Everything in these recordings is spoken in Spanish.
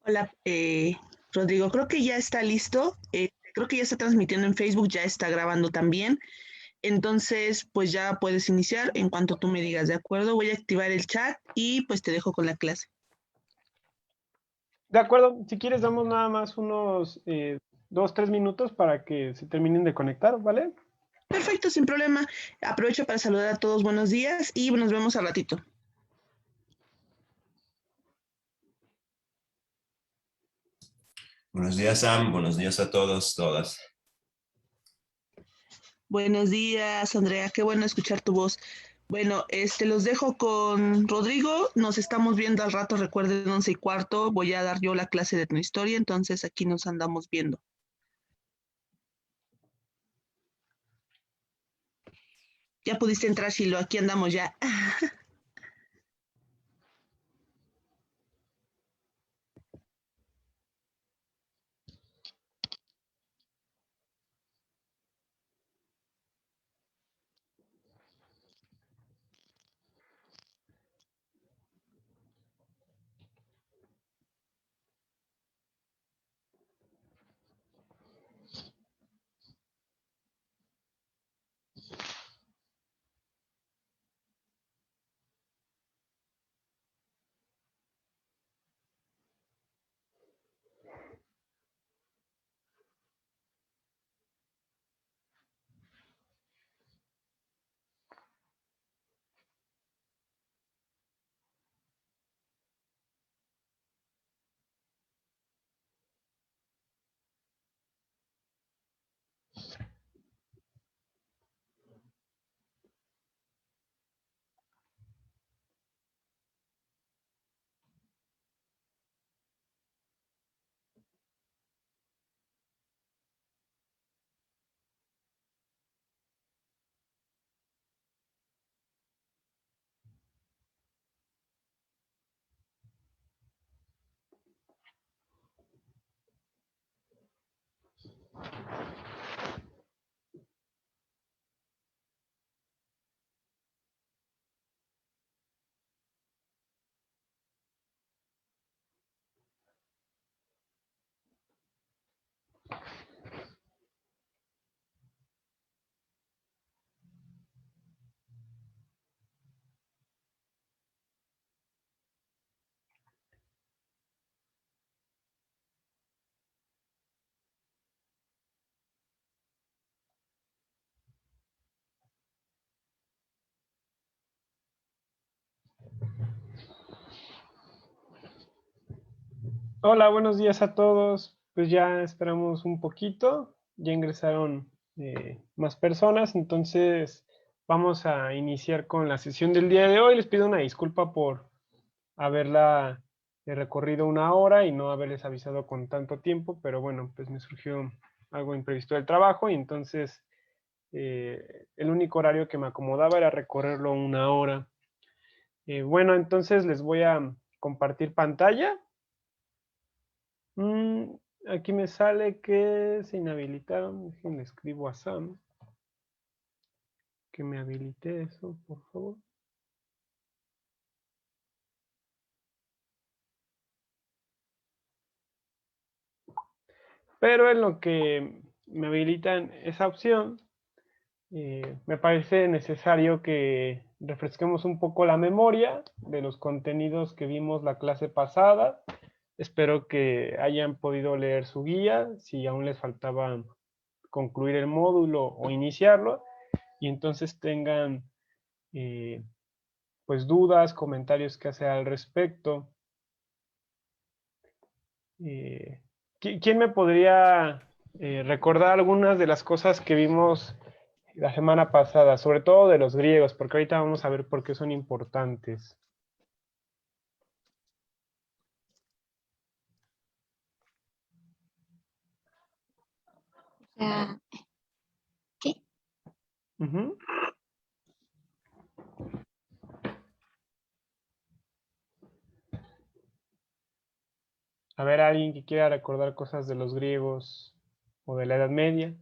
Hola, Rodrigo, creo que ya está listo. Creo que ya está transmitiendo en Facebook, ya está grabando también. Entonces, pues ya puedes iniciar en cuanto tú me digas, ¿de acuerdo? Voy a activar el chat y pues te dejo con la clase. De acuerdo, si quieres damos nada más unos 2, 3 minutos para que se terminen de conectar, ¿vale? Perfecto, sin problema. Aprovecho para saludar a todos, buenos días y nos vemos al ratito. Buenos días, Sam. Buenos días a todos, todas. Buenos días, Andrea, qué bueno escuchar tu voz. Bueno, los dejo con Rodrigo, nos estamos viendo al rato, recuerden 11:15, voy a dar yo la clase de tu historia, entonces aquí nos andamos viendo. Ya pudiste entrar, Shilo, aquí andamos ya. Hola, buenos días a todos. Pues ya esperamos un poquito, ya ingresaron más personas, entonces vamos a iniciar con la sesión del día de hoy. Les pido una disculpa por haberla recorrido una hora y no haberles avisado con tanto tiempo, pero bueno, pues me surgió algo imprevisto del trabajo y entonces el único horario que me acomodaba era recorrerlo una hora. Bueno, entonces les voy a compartir pantalla. Aquí me sale que se inhabilitaron. Déjenle escribo a Sam que me habilite eso, por favor. Pero en lo que me habilitan esa opción, me parece necesario que refresquemos un poco la memoria de los contenidos que vimos la clase pasada. Espero que hayan podido leer su guía, si aún les faltaba concluir el módulo o iniciarlo, y entonces tengan pues dudas, comentarios que hacer al respecto. ¿Quién me podría recordar algunas de las cosas que vimos la semana pasada, sobre todo de los griegos, porque ahorita vamos a ver por qué son importantes? ¿Qué? Uh-huh. A ver, alguien que quiera recordar cosas de los griegos o de la Edad Media.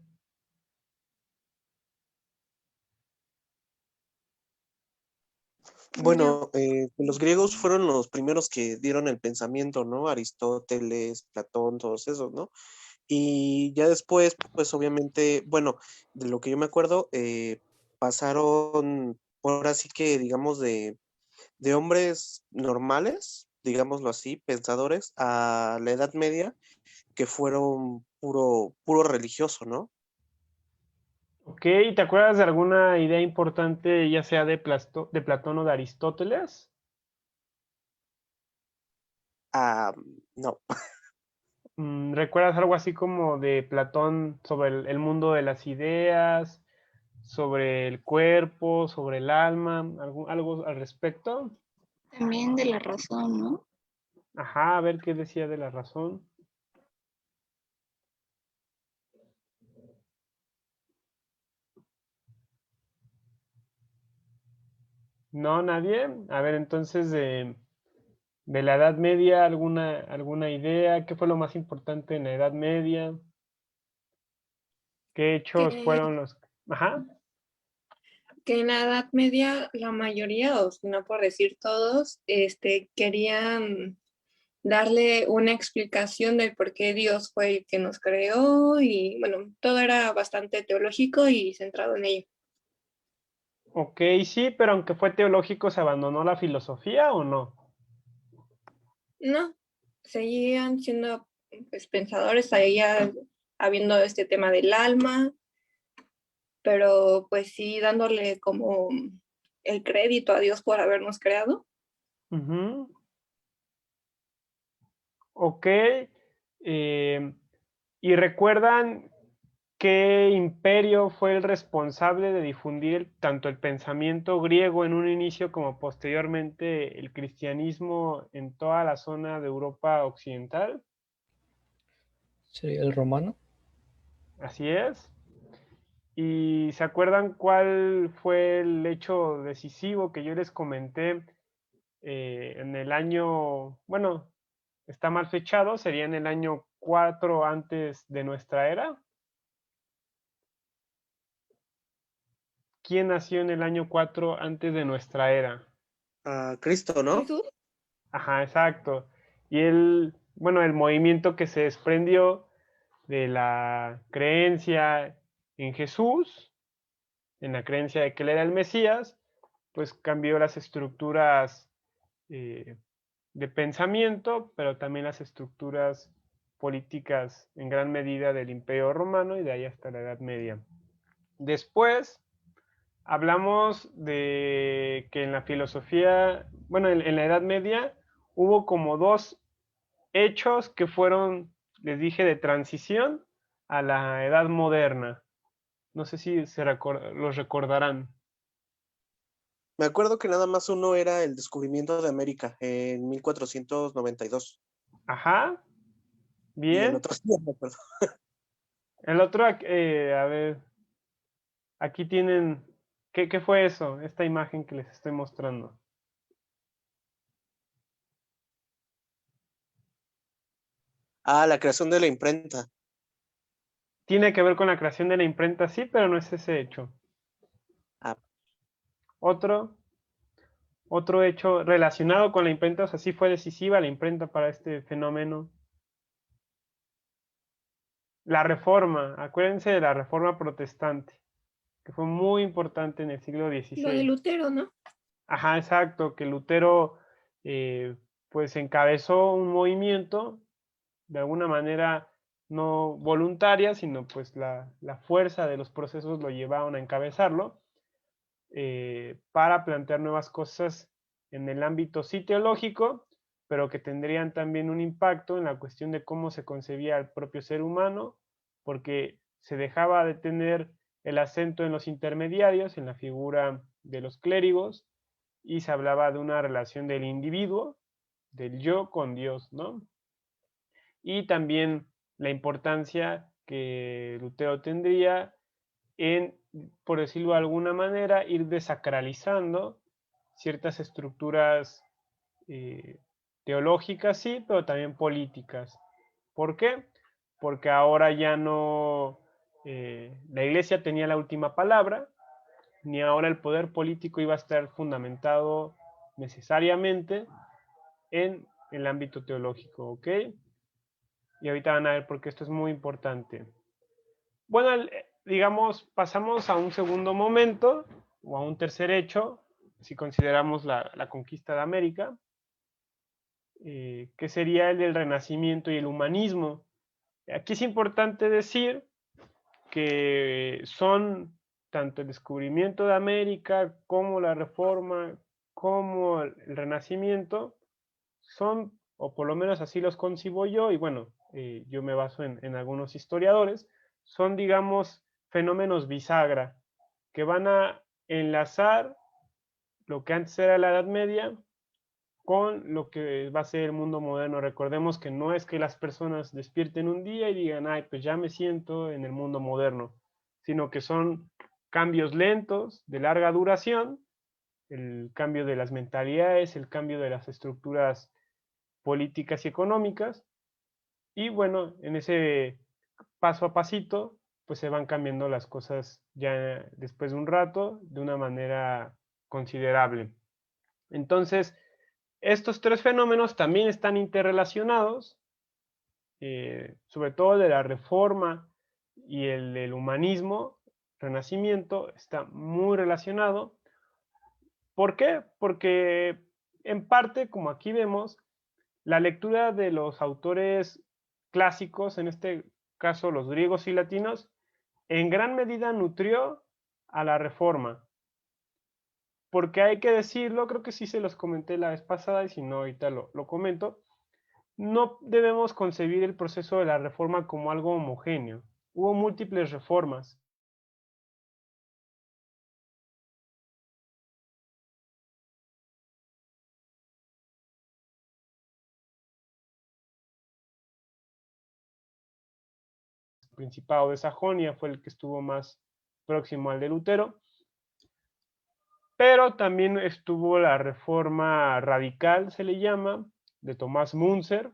Bueno, los griegos fueron los primeros que dieron el pensamiento, ¿no? Aristóteles, Platón, todos esos, ¿no? Y ya después, pues obviamente, bueno, de lo que yo me acuerdo, pasaron, ahora sí que digamos, de hombres normales, digámoslo así, pensadores, a la Edad Media, que fueron puro religioso, ¿no? Ok, ¿te acuerdas de alguna idea importante, ya sea de Platón o de Aristóteles? Ah, no. ¿Recuerdas algo así como de Platón sobre el mundo de las ideas, sobre el cuerpo, sobre el alma, algo al respecto? También de la razón, ¿no? Ajá, a ver qué decía de la razón. ¿No, nadie? A ver, entonces de la Edad Media, ¿alguna idea? ¿Qué fue lo más importante en la Edad Media? ¿Qué hechos Que, fueron los... Ajá, que en la Edad Media la mayoría, o si no por decir todos, querían darle una explicación del por qué Dios fue el que nos creó y bueno, todo era bastante teológico y centrado en ello. ok, sí, pero aunque fue teológico, ¿se abandonó la filosofía o no? No, seguían siendo pues, pensadores, seguía habiendo este tema del alma, pero pues sí dándole como el crédito a Dios por habernos creado. Ujú. Ok. ¿Y recuerdan qué imperio fue el responsable de difundir tanto el pensamiento griego en un inicio como posteriormente el cristianismo en toda la zona de Europa occidental? ¿Sería el romano? Así es. ¿Y se acuerdan cuál fue el hecho decisivo que yo les comenté en el año, bueno, está mal fechado, sería en el año 4 antes de nuestra era? ¿Quién nació en el año 4 antes de nuestra era? A Cristo, ¿no? Jesús. Ajá, exacto. Y el movimiento que se desprendió de la creencia en Jesús, en la creencia de que él era el Mesías, pues cambió las estructuras eh, de pensamiento, pero también las estructuras políticas en gran medida del Imperio Romano y de ahí hasta la Edad Media. Después hablamos de que en la filosofía, bueno, en la Edad Media hubo como dos hechos que fueron, les dije, de transición a la Edad Moderna. No sé si los recordarán. Me acuerdo que nada más uno era el descubrimiento de América en 1492 Ajá, y el bien. otro sí, no me acuerdo. El otro, a ver, aquí tienen, ¿qué fue eso? Esta imagen que les estoy mostrando. Ah, la creación de la imprenta. Tiene que ver con la creación de la imprenta, sí, pero no es ese hecho. Ah, Otro, otro hecho relacionado con la imprenta, o sea, sí fue decisiva la imprenta para este fenómeno. La reforma, acuérdense de la reforma protestante, que fue muy importante en el siglo Lo de XVI. Lutero, ¿no? Ajá, exacto, que Lutero pues encabezó un movimiento de alguna manera no voluntaria, sino pues la fuerza de los procesos lo llevaron a encabezarlo para plantear nuevas cosas en el ámbito sí teológico, pero que tendrían también un impacto en la cuestión de cómo se concebía el propio ser humano, porque se dejaba de tener el acento en los intermediarios, en la figura de los clérigos, y se hablaba de una relación del individuo, del yo con Dios, ¿no? Y también la importancia que Lutero tendría en, por decirlo de alguna manera, ir desacralizando ciertas estructuras eh, teológicas, sí, pero también políticas. ¿Por qué? Porque ahora ya no, la iglesia tenía la última palabra, ni ahora el poder político iba a estar fundamentado necesariamente en el ámbito teológico, ¿ok? Y ahorita van a ver por qué esto es muy importante. Bueno, digamos, pasamos a un segundo momento, o a un tercer hecho, si consideramos la conquista de América, que sería el del Renacimiento y el humanismo. Aquí es importante decir que son tanto el descubrimiento de América como la Reforma, como el Renacimiento, son, o por lo menos así los concibo yo, y bueno, yo me baso en algunos historiadores, son, digamos, fenómenos bisagra, que van a enlazar lo que antes era la Edad Media con lo que va a ser el mundo moderno. Recordemos que no es que las personas despierten un día y digan, ay, pues ya me siento en el mundo moderno, sino que son cambios lentos, de larga duración, el cambio de las mentalidades, el cambio de las estructuras políticas y económicas, y bueno, en ese paso a pasito, pues se van cambiando las cosas ya después de un rato, de una manera considerable. Entonces, estos tres fenómenos también están interrelacionados, sobre todo de la Reforma y el del humanismo, Renacimiento, está muy relacionado. ¿Por qué? Porque en parte, como aquí vemos, la lectura de los autores clásicos, en este caso los griegos y latinos, en gran medida nutrió a la Reforma. Porque hay que decirlo, creo que sí se los comenté la vez pasada y si no ahorita lo comento, no debemos concebir el proceso de la Reforma como algo homogéneo. Hubo múltiples reformas. El Principado de Sajonia fue el que estuvo más próximo al de Lutero. Pero también estuvo la Reforma Radical, se le llama, de Tomás Münzer,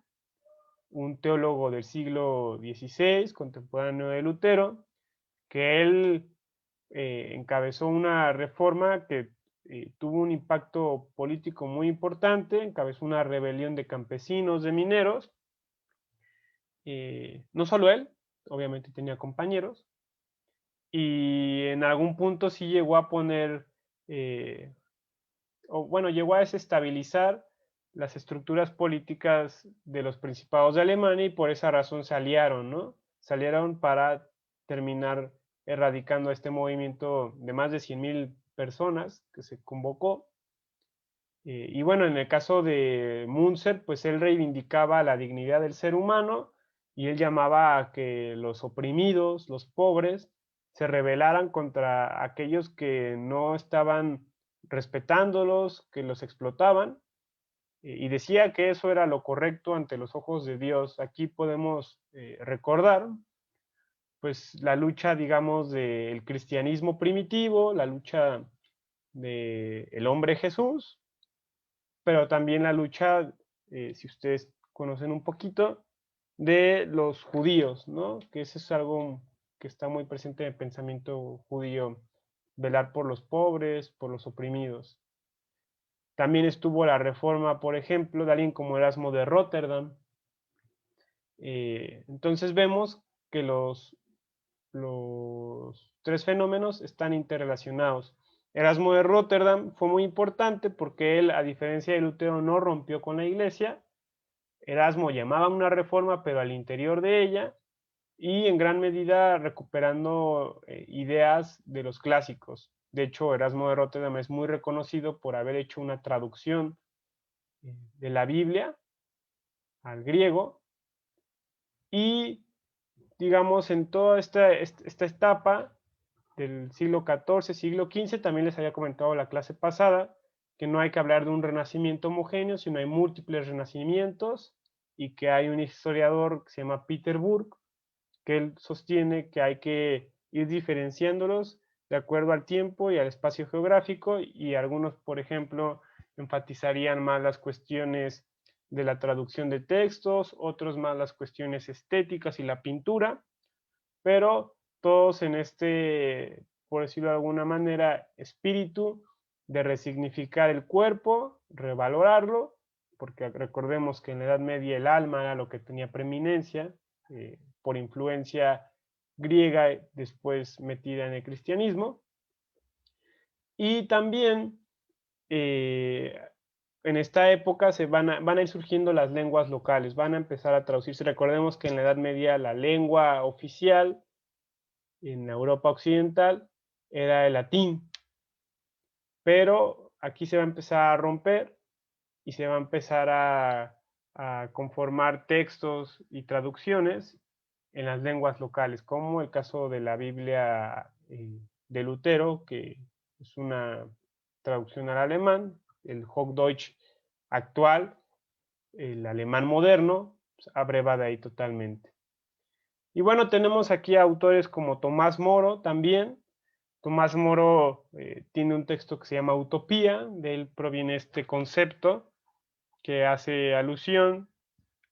un teólogo del siglo XVI, contemporáneo de Lutero, que él encabezó una reforma que tuvo un impacto político muy importante, encabezó una rebelión de campesinos, de mineros. No solo él, obviamente tenía compañeros, y en algún punto sí llegó a poner, o bueno, llegó a desestabilizar las estructuras políticas de los principados de Alemania y por esa razón se aliaron, ¿no? Se aliaron para terminar erradicando este movimiento de más de 100,000 personas que se convocó. Y bueno, en el caso de Münzer, pues él reivindicaba la dignidad del ser humano y él llamaba a que los oprimidos, los pobres, se rebelaran contra aquellos que no estaban respetándolos, que los explotaban, y decía que eso era lo correcto ante los ojos de Dios. Aquí podemos recordar pues la lucha, digamos, del cristianismo primitivo, la lucha del hombre Jesús, pero también la lucha, si ustedes conocen un poquito, de los judíos, ¿no? Que eso es algo que está muy presente en el pensamiento judío, velar por los pobres, por los oprimidos. También estuvo la reforma, por ejemplo, de alguien como Erasmo de Róterdam. Entonces vemos que los tres fenómenos están interrelacionados. Erasmo de Róterdam fue muy importante porque él, a diferencia de Lutero, no rompió con la iglesia. Erasmo llamaba a una reforma, pero al interior de ella, y en gran medida recuperando ideas de los clásicos. De hecho, Erasmo de Róterdam es muy reconocido por haber hecho una traducción de la Biblia al griego, y digamos en toda esta etapa del siglo XIV, siglo XV, también les había comentado la clase pasada, que no hay que hablar de un renacimiento homogéneo, sino hay múltiples renacimientos, y que hay un historiador que se llama Peter Burke, que él sostiene que hay que ir diferenciándolos de acuerdo al tiempo y al espacio geográfico, y algunos, por ejemplo, enfatizarían más las cuestiones de la traducción de textos, otros más las cuestiones estéticas y la pintura, pero todos en este por decirlo de alguna manera, espíritu, de resignificar el cuerpo, revalorarlo, porque recordemos que en la Edad Media el alma era lo que tenía preeminencia, por influencia griega, después metida en el cristianismo. Y también en esta época van a ir surgiendo las lenguas locales, van a empezar a traducirse. Recordemos que en la Edad Media la lengua oficial en Europa Occidental era el latín, pero aquí se va a empezar a romper y se va a empezar a conformar textos y traducciones en las lenguas locales, como el caso de la Biblia de Lutero, que es una traducción al alemán, el Hochdeutsch actual, el alemán moderno, pues, abreva de ahí totalmente. Y bueno, tenemos aquí autores como Tomás Moro también. Tomás Moro tiene un texto que se llama Utopía, de él proviene este concepto que hace alusión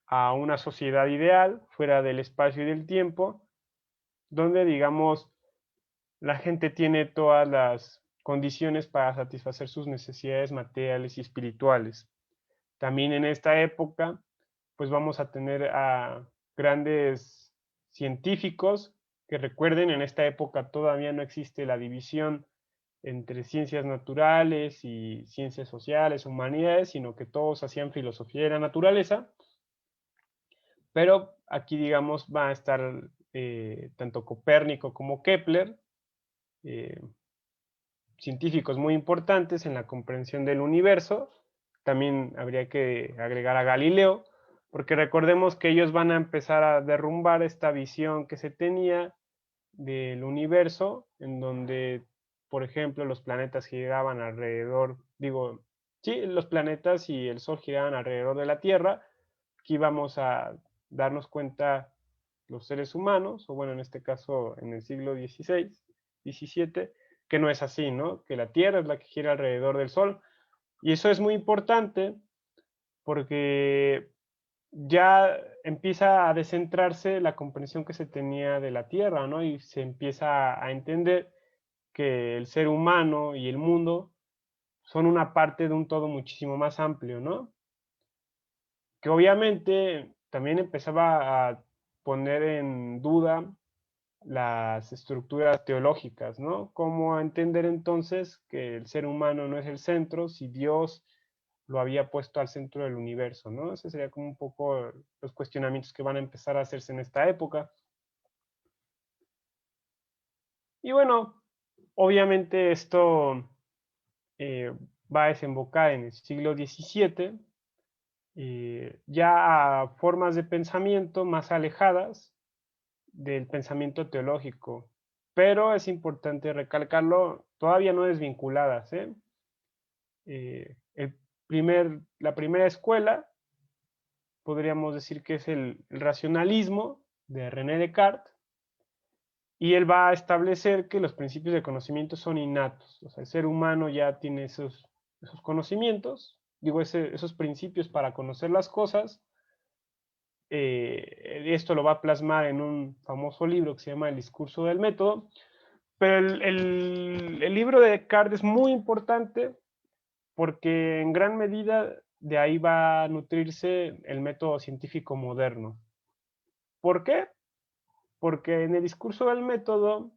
a una sociedad ideal fuera del espacio y del tiempo, donde, digamos, la gente tiene todas las condiciones para satisfacer sus necesidades materiales y espirituales. También en esta época, pues vamos a tener a grandes científicos que, recuerden, en esta época todavía no existe la división entre ciencias naturales y ciencias sociales, humanidades, sino que todos hacían filosofía de la naturaleza. Pero aquí, digamos, va a estar tanto Copérnico como Kepler, científicos muy importantes en la comprensión del universo. También habría que agregar a Galileo, porque recordemos que ellos van a empezar a derrumbar esta visión que se tenía del universo, en donde, por ejemplo, los planetas giraban alrededor, los planetas y el Sol giraban alrededor de la Tierra. Aquí vamos a darnos cuenta los seres humanos, o bueno, en este caso en el siglo XVI, XVII, que no es así, ¿no? Que la Tierra es la que gira alrededor del Sol. Y eso es muy importante porque ya empieza a descentrarse la comprensión que se tenía de la Tierra, ¿no? Y se empieza a entender que el ser humano y el mundo son una parte de un todo muchísimo más amplio, ¿no? Que obviamente también empezaba a poner en duda las estructuras teológicas, ¿no? ¿Cómo entender entonces que el ser humano no es el centro si Dios lo había puesto al centro del universo, ¿no? Ese sería como un poco los cuestionamientos que van a empezar a hacerse en esta época. Y bueno, obviamente esto va a desembocar en el siglo XVII, ya a formas de pensamiento más alejadas del pensamiento teológico, pero es importante recalcarlo, todavía no desvinculadas. La primera escuela, podríamos decir que es el racionalismo de René Descartes, y él va a establecer que los principios de conocimiento son innatos, o sea, el ser humano ya tiene esos conocimientos, esos principios para conocer las cosas. Esto lo va a plasmar en un famoso libro que se llama El discurso del método, pero el libro de Descartes es muy importante porque en gran medida de ahí va a nutrirse el método científico moderno. ¿Por qué? Porque en el discurso del método,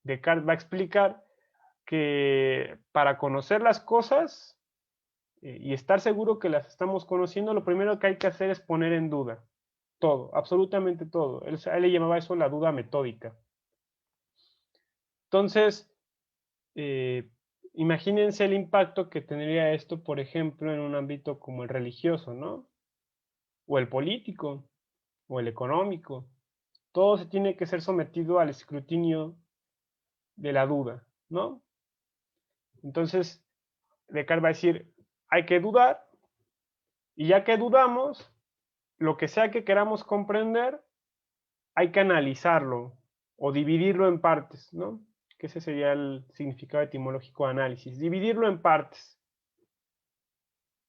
Descartes va a explicar que para conocer las cosas y estar seguro que las estamos conociendo, lo primero que hay que hacer es poner en duda todo, absolutamente todo. Él le llamaba eso la duda metódica. Entonces, imagínense el impacto que tendría esto, por ejemplo, en un ámbito como el religioso, ¿no? O el político, o el económico. Todo se tiene que ser sometido al escrutinio de la duda, ¿no? Entonces, Descartes va a decir, hay que dudar, y ya que dudamos, lo que sea que queramos comprender, hay que analizarlo o dividirlo en partes, ¿no? Que ese sería el significado etimológico de análisis. Dividirlo en partes.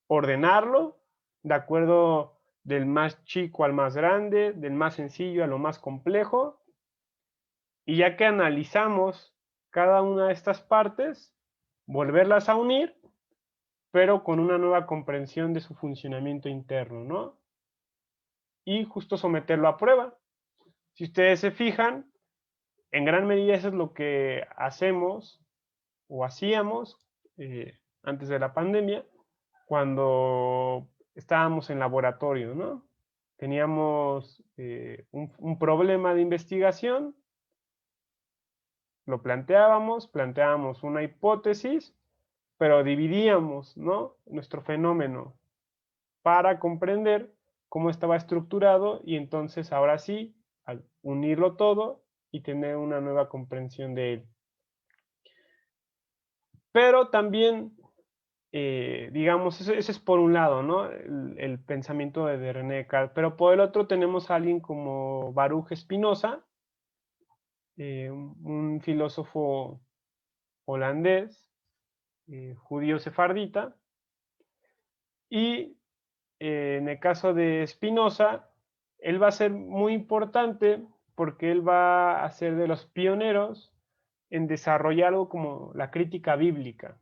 Ordenarlo de acuerdo del más chico al más grande, del más sencillo a lo más complejo. Y ya que analizamos cada una de estas partes, volverlas a unir, pero con una nueva comprensión de su funcionamiento interno, ¿no? Y justo someterlo a prueba. Si ustedes se fijan, en gran medida eso es lo que hacemos o hacíamos antes de la pandemia, cuando estábamos en laboratorio, ¿no? Teníamos un problema de investigación, lo planteábamos una hipótesis, pero dividíamos, ¿no?, nuestro fenómeno para comprender cómo estaba estructurado y entonces ahora sí, al unirlo todo y tener una nueva comprensión de él. Pero también, digamos, eso es por un lado, ¿no?, el pensamiento de René Descartes, pero por el otro tenemos a alguien como Baruch Spinoza, un filósofo holandés, judío sefardita, y en el caso de Spinoza, él va a ser muy importante porque él va a ser de los pioneros en desarrollar algo como la crítica bíblica.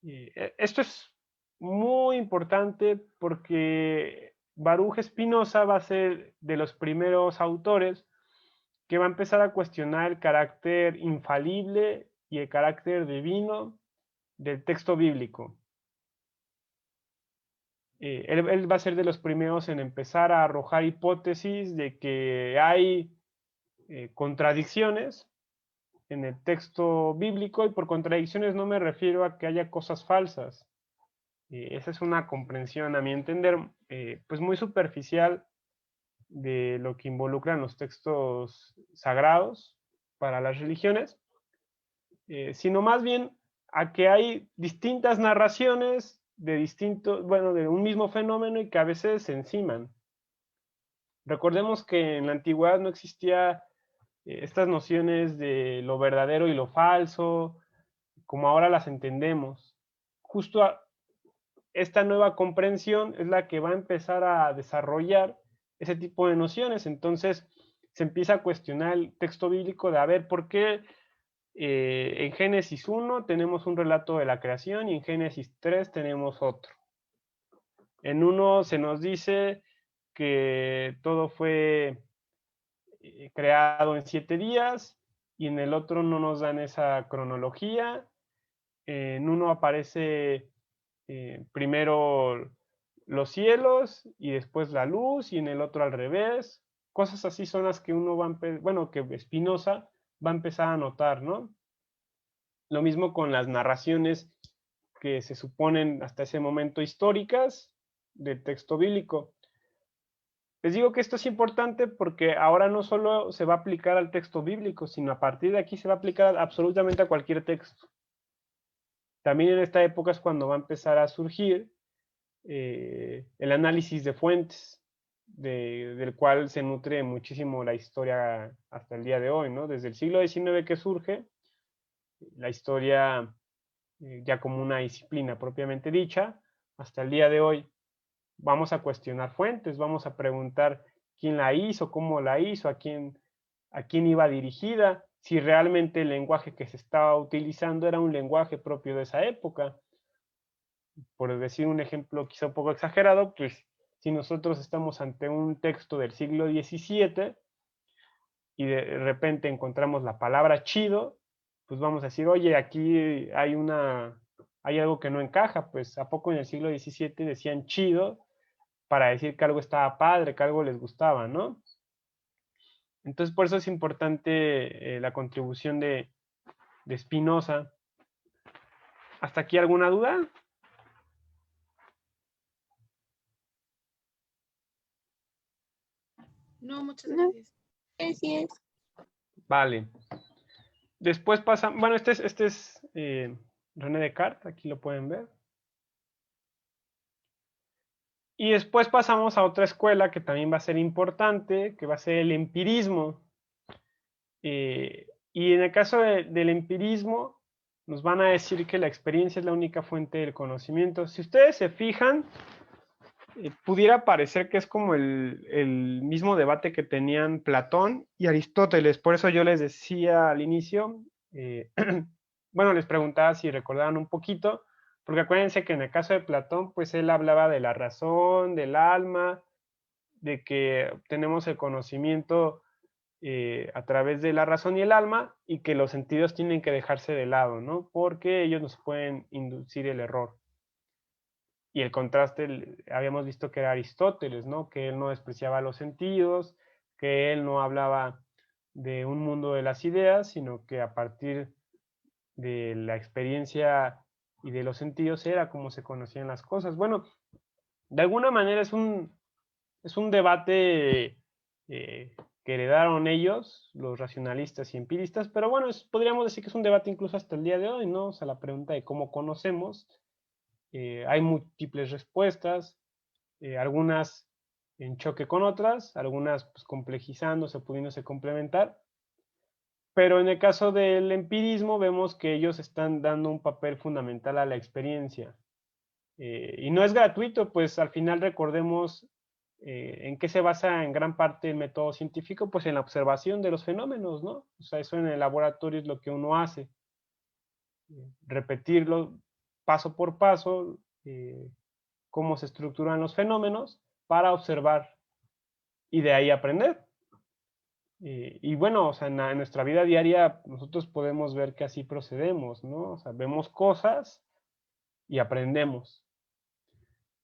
Esto es muy importante porque Baruch Spinoza va a ser de los primeros autores que va a empezar a cuestionar el carácter infalible y el carácter divino del texto bíblico. Él va a ser de los primeros en empezar a arrojar hipótesis de que hay contradicciones en el texto bíblico, y por contradicciones no me refiero a que haya cosas falsas. Esa es una comprensión, a mi entender, pues muy superficial de lo que involucran los textos sagrados para las religiones, sino más bien a que hay distintas narraciones de un mismo fenómeno y que a veces se enciman. Recordemos que en la antigüedad no existía estas nociones de lo verdadero y lo falso, como ahora las entendemos. Justo esta nueva comprensión es la que va a empezar a desarrollar ese tipo de nociones. Entonces se empieza a cuestionar el texto bíblico de, a ver, ¿por qué en Génesis 1 tenemos un relato de la creación y en Génesis 3 tenemos otro? En uno se nos dice que todo fue creado en 7 días y en el otro no nos dan esa cronología. En uno aparece primero los cielos y después la luz, y en el otro al revés. Cosas así son las que uno va a que Spinoza va a empezar a notar, ¿no? Lo mismo con las narraciones que se suponen hasta ese momento históricas del texto bíblico. Les digo que esto es importante porque ahora no solo se va a aplicar al texto bíblico, sino a partir de aquí se va a aplicar absolutamente a cualquier texto. También en esta época es cuando va a empezar a surgir el análisis de fuentes, del cual se nutre muchísimo la historia hasta el día de hoy, ¿no? Desde el siglo XIX que surge la historia ya como una disciplina propiamente dicha, hasta el día de hoy. Vamos a cuestionar fuentes, vamos a preguntar quién la hizo, cómo la hizo, a quién iba dirigida, si realmente el lenguaje que se estaba utilizando era un lenguaje propio de esa época. Por decir un ejemplo quizá un poco exagerado, pues si nosotros estamos ante un texto del siglo XVII y de repente encontramos la palabra chido, pues vamos a decir, oye, aquí hay algo que no encaja, pues ¿a poco en el siglo XVII decían chido para decir que algo estaba padre, que algo les gustaba, ¿no? Entonces por eso es importante la contribución de Spinoza. ¿Hasta aquí alguna duda? No, muchas No. gracias. Así es. Vale. Después pasa, bueno, este es René Descartes, aquí lo pueden ver. Y después pasamos a otra escuela que también va a ser importante, que va a ser el empirismo. Y en el caso del empirismo, nos van a decir que la experiencia es la única fuente del conocimiento. Si ustedes se fijan, pudiera parecer que es como el mismo debate que tenían Platón y Aristóteles. Por eso yo les decía al inicio, bueno, les preguntaba si recordaban un poquito, porque acuérdense que en el caso de Platón, pues él hablaba de la razón, del alma, de que tenemos el conocimiento a través de la razón y el alma, y que los sentidos tienen que dejarse de lado, ¿no? Porque ellos nos pueden inducir el error. Y el contraste, habíamos visto que era Aristóteles, ¿no? Que él no despreciaba los sentidos, que él no hablaba de un mundo de las ideas, sino que a partir de la experiencia y de los sentidos era como se conocían las cosas. Bueno, de alguna manera es un debate que heredaron ellos, los racionalistas y empiristas, pero bueno, podríamos decir que es un debate incluso hasta el día de hoy, ¿no? O sea, la pregunta de cómo conocemos, hay múltiples respuestas, algunas en choque con otras, algunas pues, complejizándose, pudiéndose complementar, pero en el caso del empirismo vemos que ellos están dando un papel fundamental a la experiencia. Y no es gratuito, pues al final recordemos en qué se basa en gran parte el método científico, pues en la observación de los fenómenos, ¿no? O sea, eso en el laboratorio es lo que uno hace. Repetirlo paso por paso, cómo se estructuran los fenómenos para observar y de ahí aprender. Y bueno, o sea, en nuestra vida diaria nosotros podemos ver que así procedemos, ¿no? O sea, vemos cosas y aprendemos.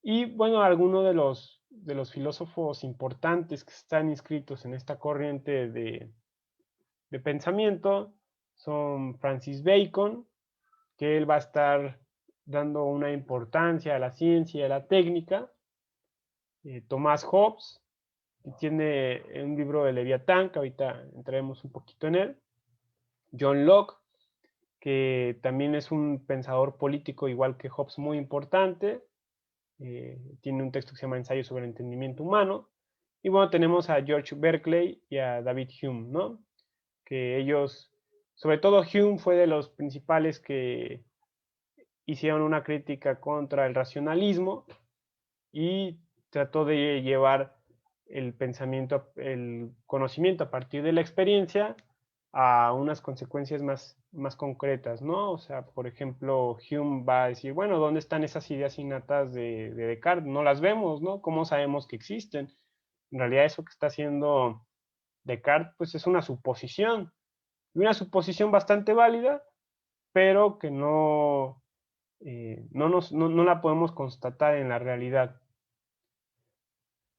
Y bueno, algunos de los filósofos importantes que están inscritos en esta corriente de pensamiento son Francis Bacon, que él va a estar dando una importancia a la ciencia y a la técnica. Thomas Hobbes, que tiene un libro de Leviatán, que ahorita entraremos un poquito en él. John Locke, que también es un pensador político igual que Hobbes muy importante. Tiene un texto que se llama Ensayo sobre el entendimiento humano. Y bueno, tenemos a George Berkeley y a David Hume, ¿no? Que ellos, sobre todo Hume fue de los principales que hicieron una crítica contra el racionalismo y trató de llevar el pensamiento, el conocimiento a partir de la experiencia a unas consecuencias más concretas, ¿no? O sea, por ejemplo, Hume va a decir, bueno, ¿dónde están esas ideas innatas de Descartes? No las vemos, ¿no? ¿Cómo sabemos que existen? En realidad eso que está haciendo Descartes, pues es una suposición, y una suposición bastante válida, pero que no la podemos constatar en la realidad.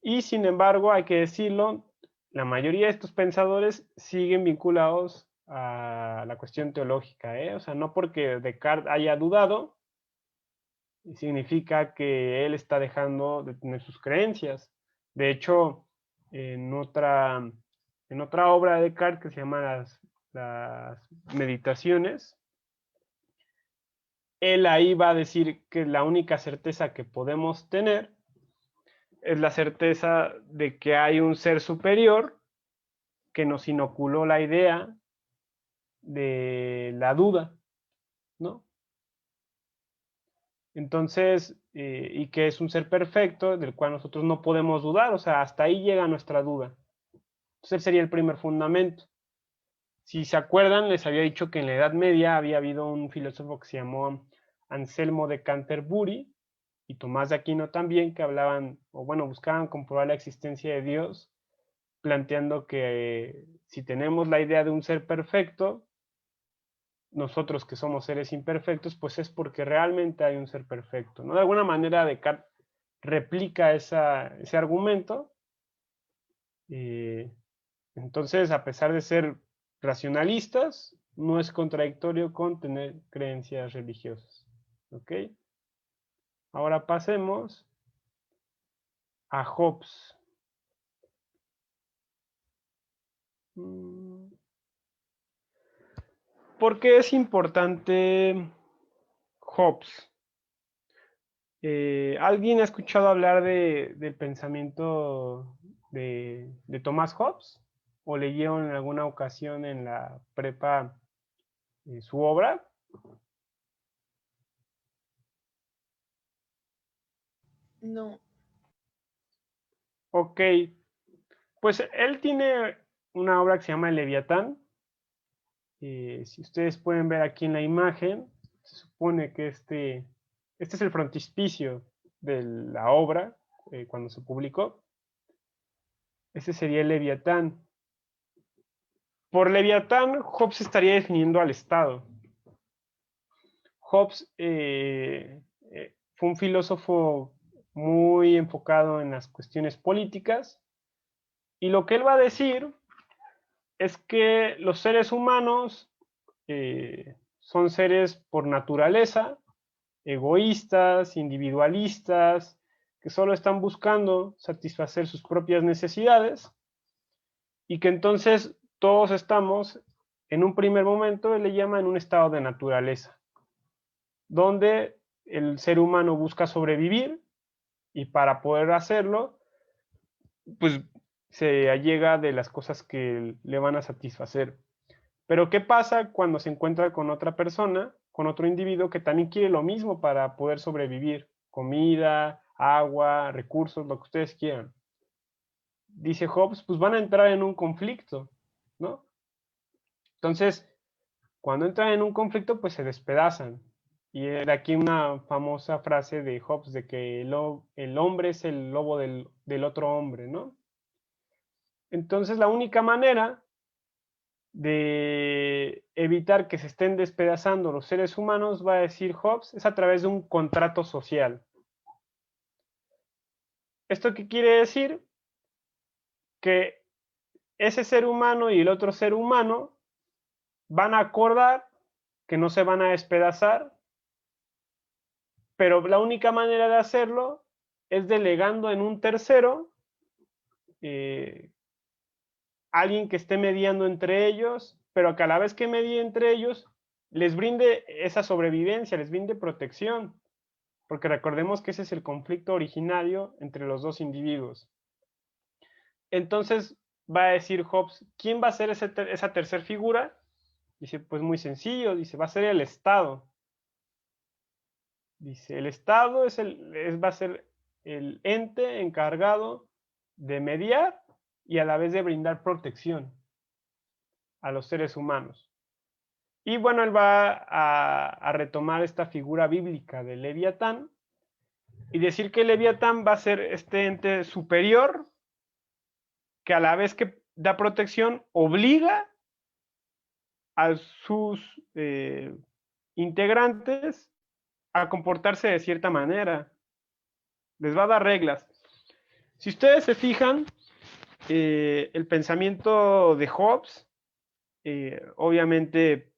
Y sin embargo, hay que decirlo, la mayoría de estos pensadores siguen vinculados a la cuestión teológica, ¿eh? O sea, no porque Descartes haya dudado, significa que él está dejando de tener sus creencias. De hecho, en otra obra de Descartes que se llama las Meditaciones, él ahí va a decir que la única certeza que podemos tener es la certeza de que hay un ser superior que nos inoculó la idea de la duda, ¿no? Entonces, y que es un ser perfecto del cual nosotros no podemos dudar, o sea, hasta ahí llega nuestra duda. Entonces, sería el primer fundamento. Si se acuerdan, les había dicho que en la Edad Media había habido un filósofo que se llamó Anselmo de Canterbury y Tomás de Aquino también, que hablaban, o bueno, buscaban comprobar la existencia de Dios, planteando que si tenemos la idea de un ser perfecto, nosotros que somos seres imperfectos, pues es porque realmente hay un ser perfecto, ¿no? De alguna manera Descartes replica ese argumento. Entonces, a pesar de ser racionalistas, no es contradictorio con tener creencias religiosas. ¿Ok? Ahora pasemos a Hobbes. ¿Por qué es importante Hobbes? ¿Alguien ha escuchado hablar del pensamiento de Thomas Hobbes? ¿O leyeron en alguna ocasión en la prepa su obra? No. Ok, pues él tiene una obra que se llama El Leviatán. Si ustedes pueden ver aquí en la imagen, se supone que este es el frontispicio de la obra cuando se publicó. Ese sería el Leviatán. Por Leviatán, Hobbes estaría definiendo al Estado. Hobbes fue un filósofo muy enfocado en las cuestiones políticas, y lo que él va a decir es que los seres humanos son seres por naturaleza egoístas, individualistas, que solo están buscando satisfacer sus propias necesidades, y que entonces todos estamos, en un primer momento, él le llama en un estado de naturaleza, donde el ser humano busca sobrevivir, y para poder hacerlo, pues se allega de las cosas que le van a satisfacer. Pero ¿qué pasa cuando se encuentra con otra persona, con otro individuo que también quiere lo mismo para poder sobrevivir? Comida, agua, recursos, lo que ustedes quieran. Dice Hobbes, pues van a entrar en un conflicto, ¿no? Entonces, cuando entran en un conflicto, pues se despedazan. Y de aquí una famosa frase de Hobbes de que el hombre es el lobo del otro hombre, ¿no? Entonces, la única manera de evitar que se estén despedazando los seres humanos, va a decir Hobbes, es a través de un contrato social. ¿Esto qué quiere decir? Que ese ser humano y el otro ser humano van a acordar que no se van a despedazar, pero la única manera de hacerlo es delegando en un tercero, alguien que esté mediando entre ellos, pero que a la vez que medie entre ellos, les brinde esa sobrevivencia, les brinde protección, porque recordemos que ese es el conflicto originario entre los dos individuos. Entonces va a decir Hobbes, ¿quién va a ser esa tercera figura? Dice, pues muy sencillo, dice, va a ser el Estado. Dice, el Estado va a ser el ente encargado de mediar y a la vez de brindar protección a los seres humanos. Y bueno, él va a retomar esta figura bíblica de Leviatán y decir que Leviatán va a ser este ente superior que a la vez que da protección obliga a sus integrantes a comportarse de cierta manera. Les va a dar reglas. Si ustedes se fijan, el pensamiento de Hobbes obviamente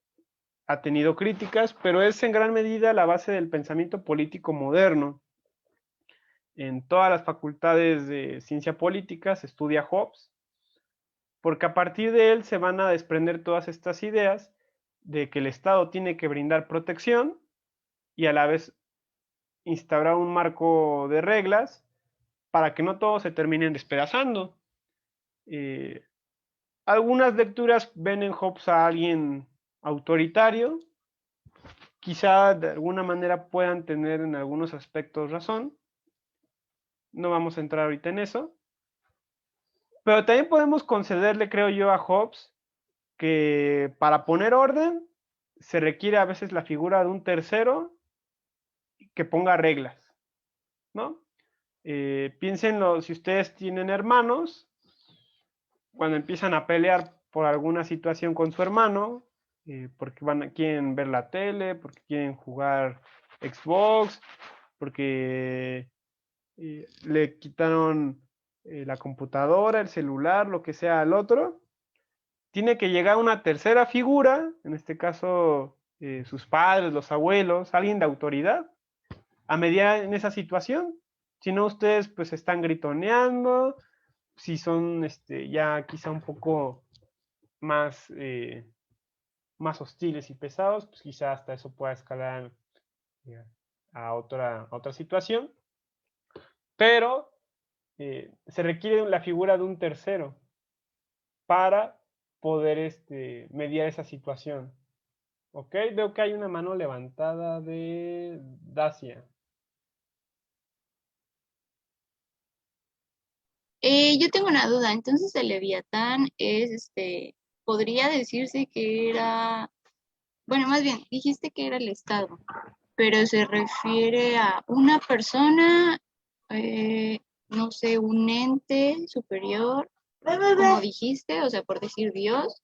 ha tenido críticas, pero es en gran medida la base del pensamiento político moderno. En todas las facultades de ciencia política se estudia Hobbes, porque a partir de él se van a desprender todas estas ideas de que el Estado tiene que brindar protección y a la vez instaurar un marco de reglas para que no todos se terminen despedazando. Algunas lecturas ven en Hobbes a alguien autoritario, quizá de alguna manera puedan tener en algunos aspectos razón, no vamos a entrar ahorita en eso, pero también podemos concederle, creo yo, a Hobbes que para poner orden se requiere a veces la figura de un tercero que ponga reglas, ¿no? Piénsenlo, si ustedes tienen hermanos, cuando empiezan a pelear por alguna situación con su hermano, porque quieren ver la tele, porque quieren jugar Xbox, porque le quitaron la computadora, el celular, lo que sea al otro, tiene que llegar una tercera figura, en este caso sus padres, los abuelos, alguien de autoridad, a mediar en esa situación. Si no, ustedes pues están gritoneando, si son ya quizá un poco más, más hostiles y pesados, pues quizá hasta eso pueda escalar a otra situación. Pero se requiere la figura de un tercero para poder mediar esa situación. ¿Ok? Veo que hay una mano levantada de Dacia. Yo tengo una duda, entonces el Leviatán es, podría decirse que era, bueno, más bien, dijiste que era el Estado, pero se refiere a una persona, eh, no sé, un ente superior, como dijiste, o sea, por decir Dios,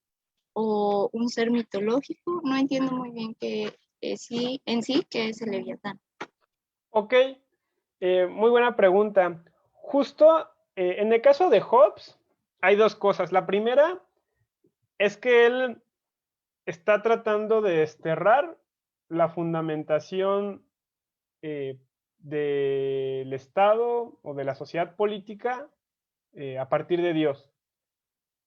o un ser mitológico, no entiendo muy bien qué sí, en sí qué es el Leviatán. Ok, muy buena pregunta. Justo en el caso de Hobbes hay dos cosas. La primera es que él está tratando de desterrar la fundamentación del Estado o de la sociedad política a partir de Dios.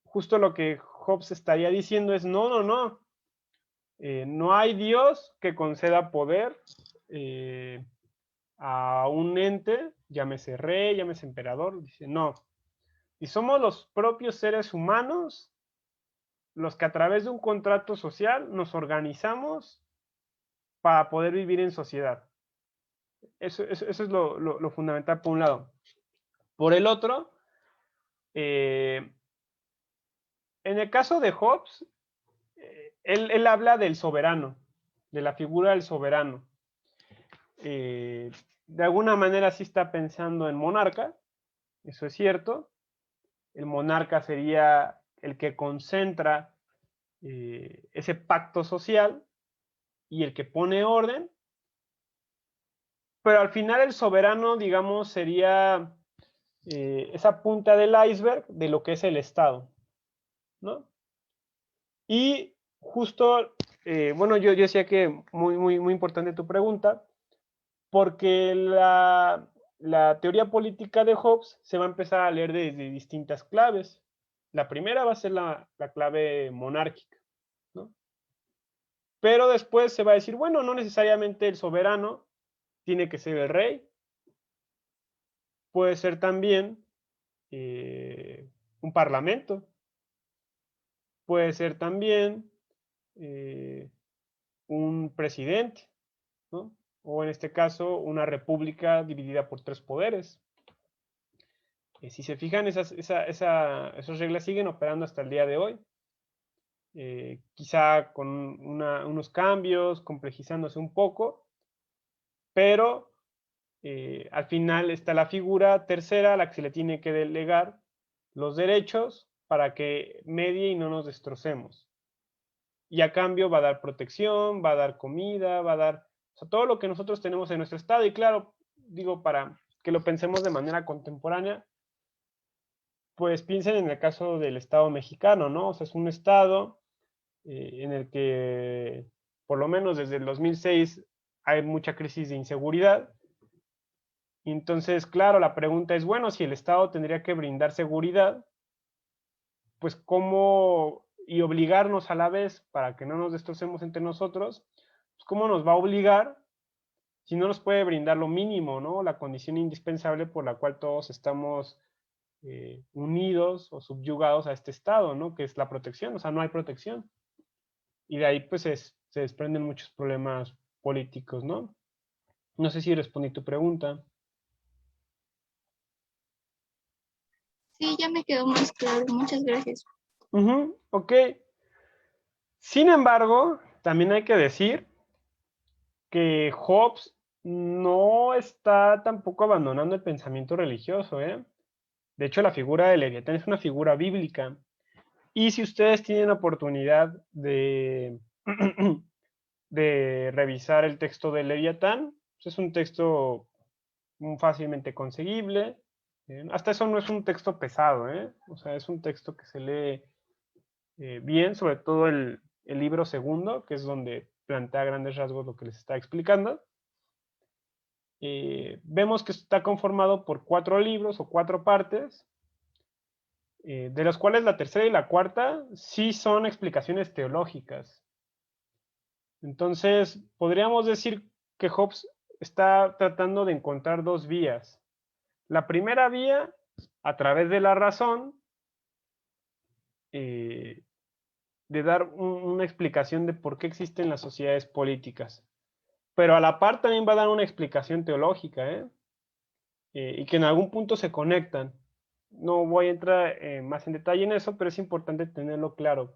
Justo lo que Hobbes estaría diciendo es, no, no, no. No hay Dios que conceda poder a un ente, llámese rey, llámese emperador. Dice, no. Y somos los propios seres humanos los que a través de un contrato social nos organizamos para poder vivir en sociedad. Eso es lo fundamental por un lado. Por el otro, en el caso de Hobbes, él habla del soberano, de la figura del soberano. De alguna manera sí está pensando en monarca, eso es cierto. El monarca sería el que concentra ese pacto social y el que pone orden, pero al final el soberano, digamos, sería esa punta del iceberg de lo que es el Estado, ¿no? Y justo, bueno, yo decía que muy importante tu pregunta, porque la teoría política de Hobbes se va a empezar a leer desde distintas claves. La primera va a ser la clave monárquica, ¿no? Pero después se va a decir, bueno, no necesariamente el soberano tiene que ser el rey, puede ser también un parlamento, puede ser también un presidente, ¿no? O en este caso, una república dividida por tres poderes. Si se fijan, esas reglas siguen operando hasta el día de hoy. Quizá con unos cambios, complejizándose un poco, pero al final está la figura tercera a la que se le tiene que delegar los derechos para que medie y no nos destrocemos. Y a cambio va a dar protección, va a dar comida, va a dar, o sea, todo lo que nosotros tenemos en nuestro estado. Y claro, digo, para que lo pensemos de manera contemporánea, pues piensen en el caso del Estado mexicano, ¿no? O sea, es un estado en el que, por lo menos desde el 2006, hay mucha crisis de inseguridad. Y entonces, claro, la pregunta es, bueno, si el Estado tendría que brindar seguridad, pues cómo, y obligarnos a la vez para que no nos destrocemos entre nosotros, pues cómo nos va a obligar si no nos puede brindar lo mínimo, ¿no? La condición indispensable por la cual todos estamos unidos o subyugados a este estado, ¿no? Que es la protección, o sea, no hay protección. Y de ahí pues se desprenden muchos problemas políticos, ¿no? No sé si respondí tu pregunta. Sí, ya me quedó más claro, muchas gracias. Ok. Sin embargo, también hay que decir que Hobbes no está tampoco abandonando el pensamiento religioso, ¿eh? De hecho, la figura de Leviatán es una figura bíblica. Y si ustedes tienen oportunidad de, de revisar el texto de Leviatán, pues es un texto fácilmente conseguible. Hasta eso no es un texto pesado, ¿eh? O sea, es un texto que se lee bien, sobre todo el libro segundo, que es donde plantea a grandes rasgos lo que les está explicando. Vemos que está conformado por 4 libros o 4 partes, de los cuales la tercera y la cuarta sí son explicaciones teológicas. Entonces, podríamos decir que Hobbes está tratando de encontrar dos vías. La primera vía, a través de la razón, de dar una explicación de por qué existen las sociedades políticas. Pero a la par también va a dar una explicación teológica, y que en algún punto se conectan. no voy a entrar más en detalle en eso, pero es importante tenerlo claro.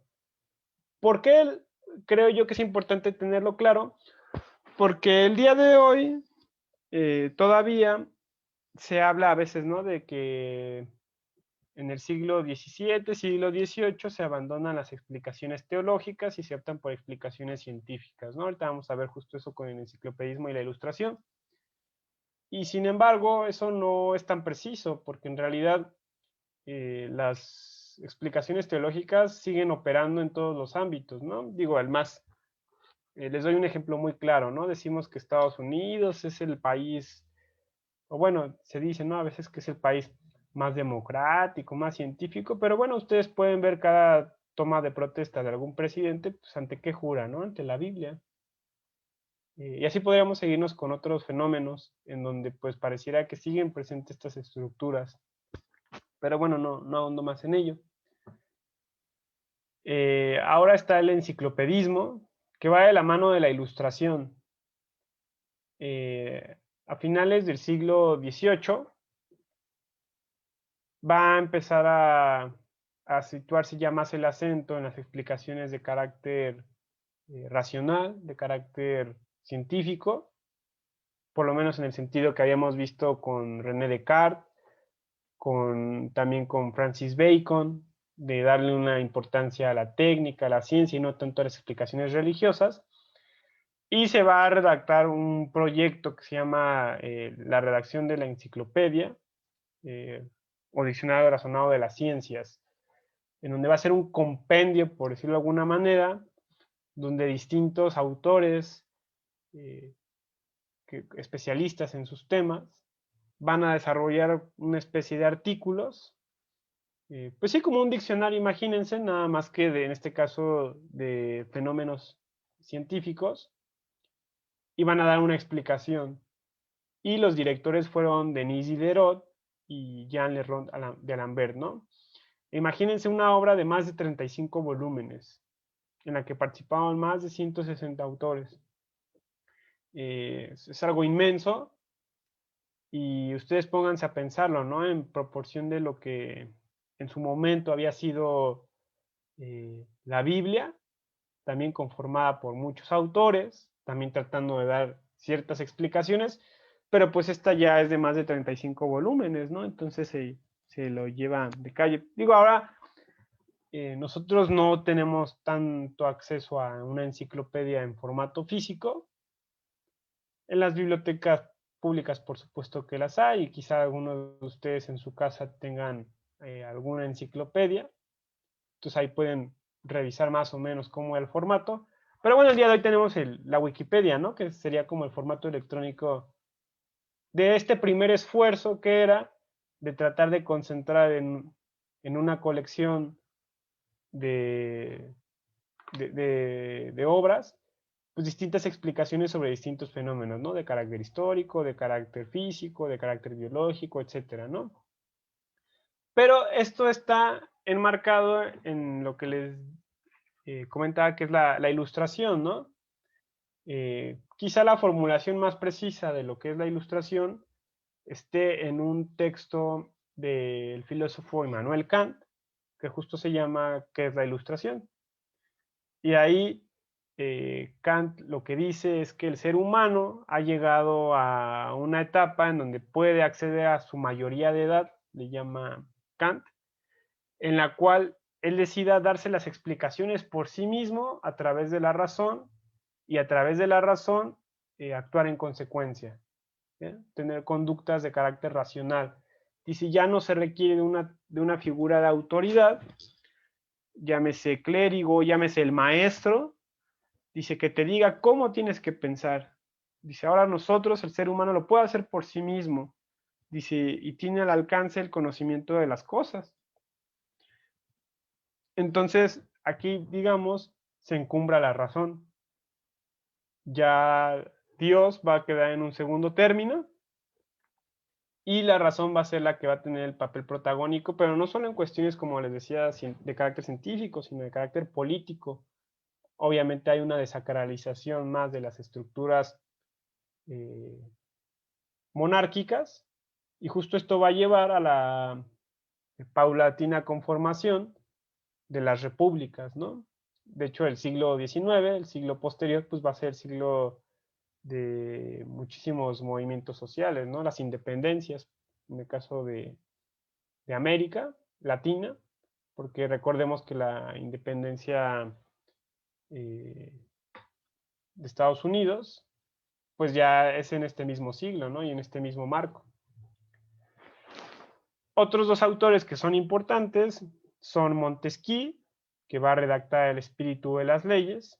¿Por qué creo yo que es importante tenerlo claro? Porque el día de hoy todavía se habla a veces, ¿no?, de que en el siglo XVII, siglo XVIII se abandonan las explicaciones teológicas y se optan por explicaciones científicas, ¿no? Ahorita vamos a ver justo eso con el enciclopedismo y la ilustración. Y sin embargo, eso no es tan preciso, porque en realidad las explicaciones teológicas siguen operando en todos los ámbitos, ¿no? Digo, les doy un ejemplo muy claro, ¿no? Decimos que Estados Unidos es el país, o bueno, se dice, ¿no?, a veces que es el país más democrático, más científico, pero bueno, ustedes pueden ver cada toma de protesta de algún presidente, pues ante qué jura, ¿no? Ante la Biblia. Y así podríamos seguirnos con otros fenómenos en donde pues pareciera que siguen presentes estas estructuras. Pero bueno, no ahondo más en ello. Ahora está el enciclopedismo, que va de la mano de la ilustración. A finales del siglo XVIII va a empezar a situarse ya más el acento en las explicaciones de carácter racional, de carácter científico, por lo menos en el sentido que habíamos visto con René Descartes, también con Francis Bacon, de darle una importancia a la técnica, a la ciencia y no tanto a las explicaciones religiosas. Y se va a redactar un proyecto que se llama la redacción de la enciclopedia, o diccionario razonado de las ciencias, en donde va a ser un compendio, por decirlo de alguna manera, donde distintos autores, especialistas en sus temas, van a desarrollar una especie de artículos, pues sí, como un diccionario, imagínense, nada más que en este caso de fenómenos científicos, y van a dar una explicación. Y los directores fueron Denis Diderot y Jean Lerond d'Alembert, ¿no? Imagínense una obra de más de 35 volúmenes, en la que participaban más de 160 autores. Es algo inmenso, y ustedes pónganse a pensarlo, ¿no?, en proporción de lo que en su momento había sido la Biblia, también conformada por muchos autores, también tratando de dar ciertas explicaciones, pero pues esta ya es de más de 35 volúmenes, ¿no? Entonces se lo lleva de calle. Digo, ahora nosotros no tenemos tanto acceso a una enciclopedia en formato físico. En las bibliotecas públicas, por supuesto que las hay, y quizá algunos de ustedes en su casa tengan alguna enciclopedia. Entonces ahí pueden revisar más o menos cómo es el formato. Pero bueno, el día de hoy tenemos la Wikipedia, ¿no?, que sería como el formato electrónico de este primer esfuerzo que era de tratar de concentrar en una colección de obras, pues distintas explicaciones sobre distintos fenómenos, ¿no?, de carácter histórico, de carácter físico, de carácter biológico, etcétera, ¿no? Pero esto está enmarcado en lo que les comentaba, que es la ilustración, ¿no? Quizá la formulación más precisa de lo que es la ilustración esté en un texto del filósofo Immanuel Kant, que justo se llama ¿Qué es la ilustración? Y ahí Kant lo que dice es que el ser humano ha llegado a una etapa en donde puede acceder a su mayoría de edad, le llama Kant, en la cual él decida darse las explicaciones por sí mismo a través de la razón, y a través de la razón actuar en consecuencia, tener conductas de carácter racional. Dice, ya no se requiere de una figura de autoridad, llámese clérigo, llámese el maestro, dice, que te diga cómo tienes que pensar. Dice, ahora nosotros, el ser humano, lo puede hacer por sí mismo. Dice, y tiene al alcance el conocimiento de las cosas. Entonces, aquí, digamos, se encumbra la razón. Ya Dios va a quedar en un segundo término, y la razón va a ser la que va a tener el papel protagónico, pero no solo en cuestiones, como les decía, de carácter científico, sino de carácter político. Obviamente hay una desacralización más de las estructuras monárquicas, y justo esto va a llevar a paulatina conformación de las repúblicas, ¿no? De hecho, el siglo XIX, el siglo posterior, pues va a ser el siglo de muchísimos movimientos sociales, ¿no? Las independencias, en el caso de América Latina, porque recordemos que la independencia de Estados Unidos, pues ya es en este mismo siglo, ¿no? Y en este mismo marco. Otros dos autores que son importantes son Montesquieu, que va a redactar El espíritu de las leyes,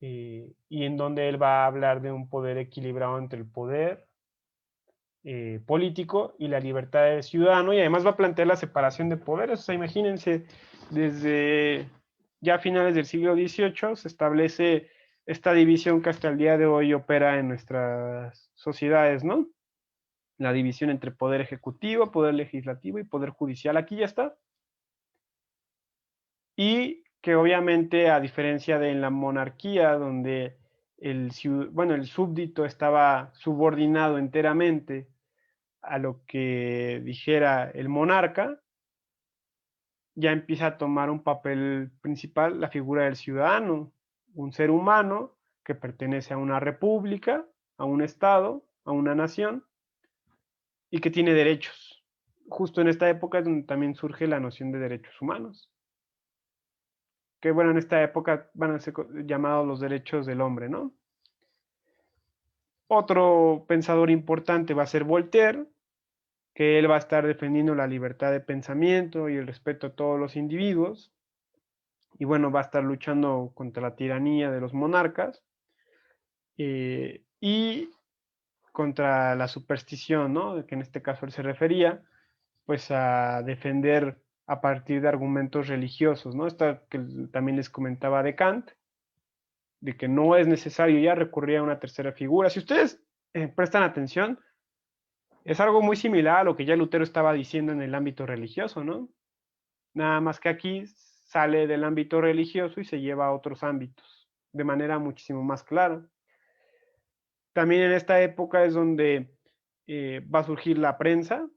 y en donde él va a hablar de un poder equilibrado entre el poder político y la libertad del ciudadano, y además va a plantear la separación de poderes. O sea, imagínense, desde ya finales del siglo XVIII se establece esta división que hasta el día de hoy opera en nuestras sociedades, ¿no? La división entre poder ejecutivo, poder legislativo y poder judicial. Aquí ya está. Y que obviamente, a diferencia de en la monarquía, donde el súbdito estaba subordinado enteramente a lo que dijera el monarca, ya empieza a tomar un papel principal la figura del ciudadano, un ser humano que pertenece a una república, a un estado, a una nación, y que tiene derechos. Justo en esta época es donde también surge la noción de derechos humanos, que bueno, en esta época van a ser llamados los derechos del hombre, ¿no? Otro pensador importante va a ser Voltaire, que él va a estar defendiendo la libertad de pensamiento y el respeto a todos los individuos, y bueno, va a estar luchando contra la tiranía de los monarcas, y contra la superstición, ¿no? Que en este caso él se refería, pues a defender a partir de argumentos religiosos, ¿no? Esta que también les comentaba de Kant, de que no es necesario ya recurrir a una tercera figura. Si ustedes prestan atención, es algo muy similar a lo que ya Lutero estaba diciendo en el ámbito religioso, ¿no? Nada más que aquí sale del ámbito religioso y se lleva a otros ámbitos de manera muchísimo más clara. También en esta época es donde va a surgir la prensa.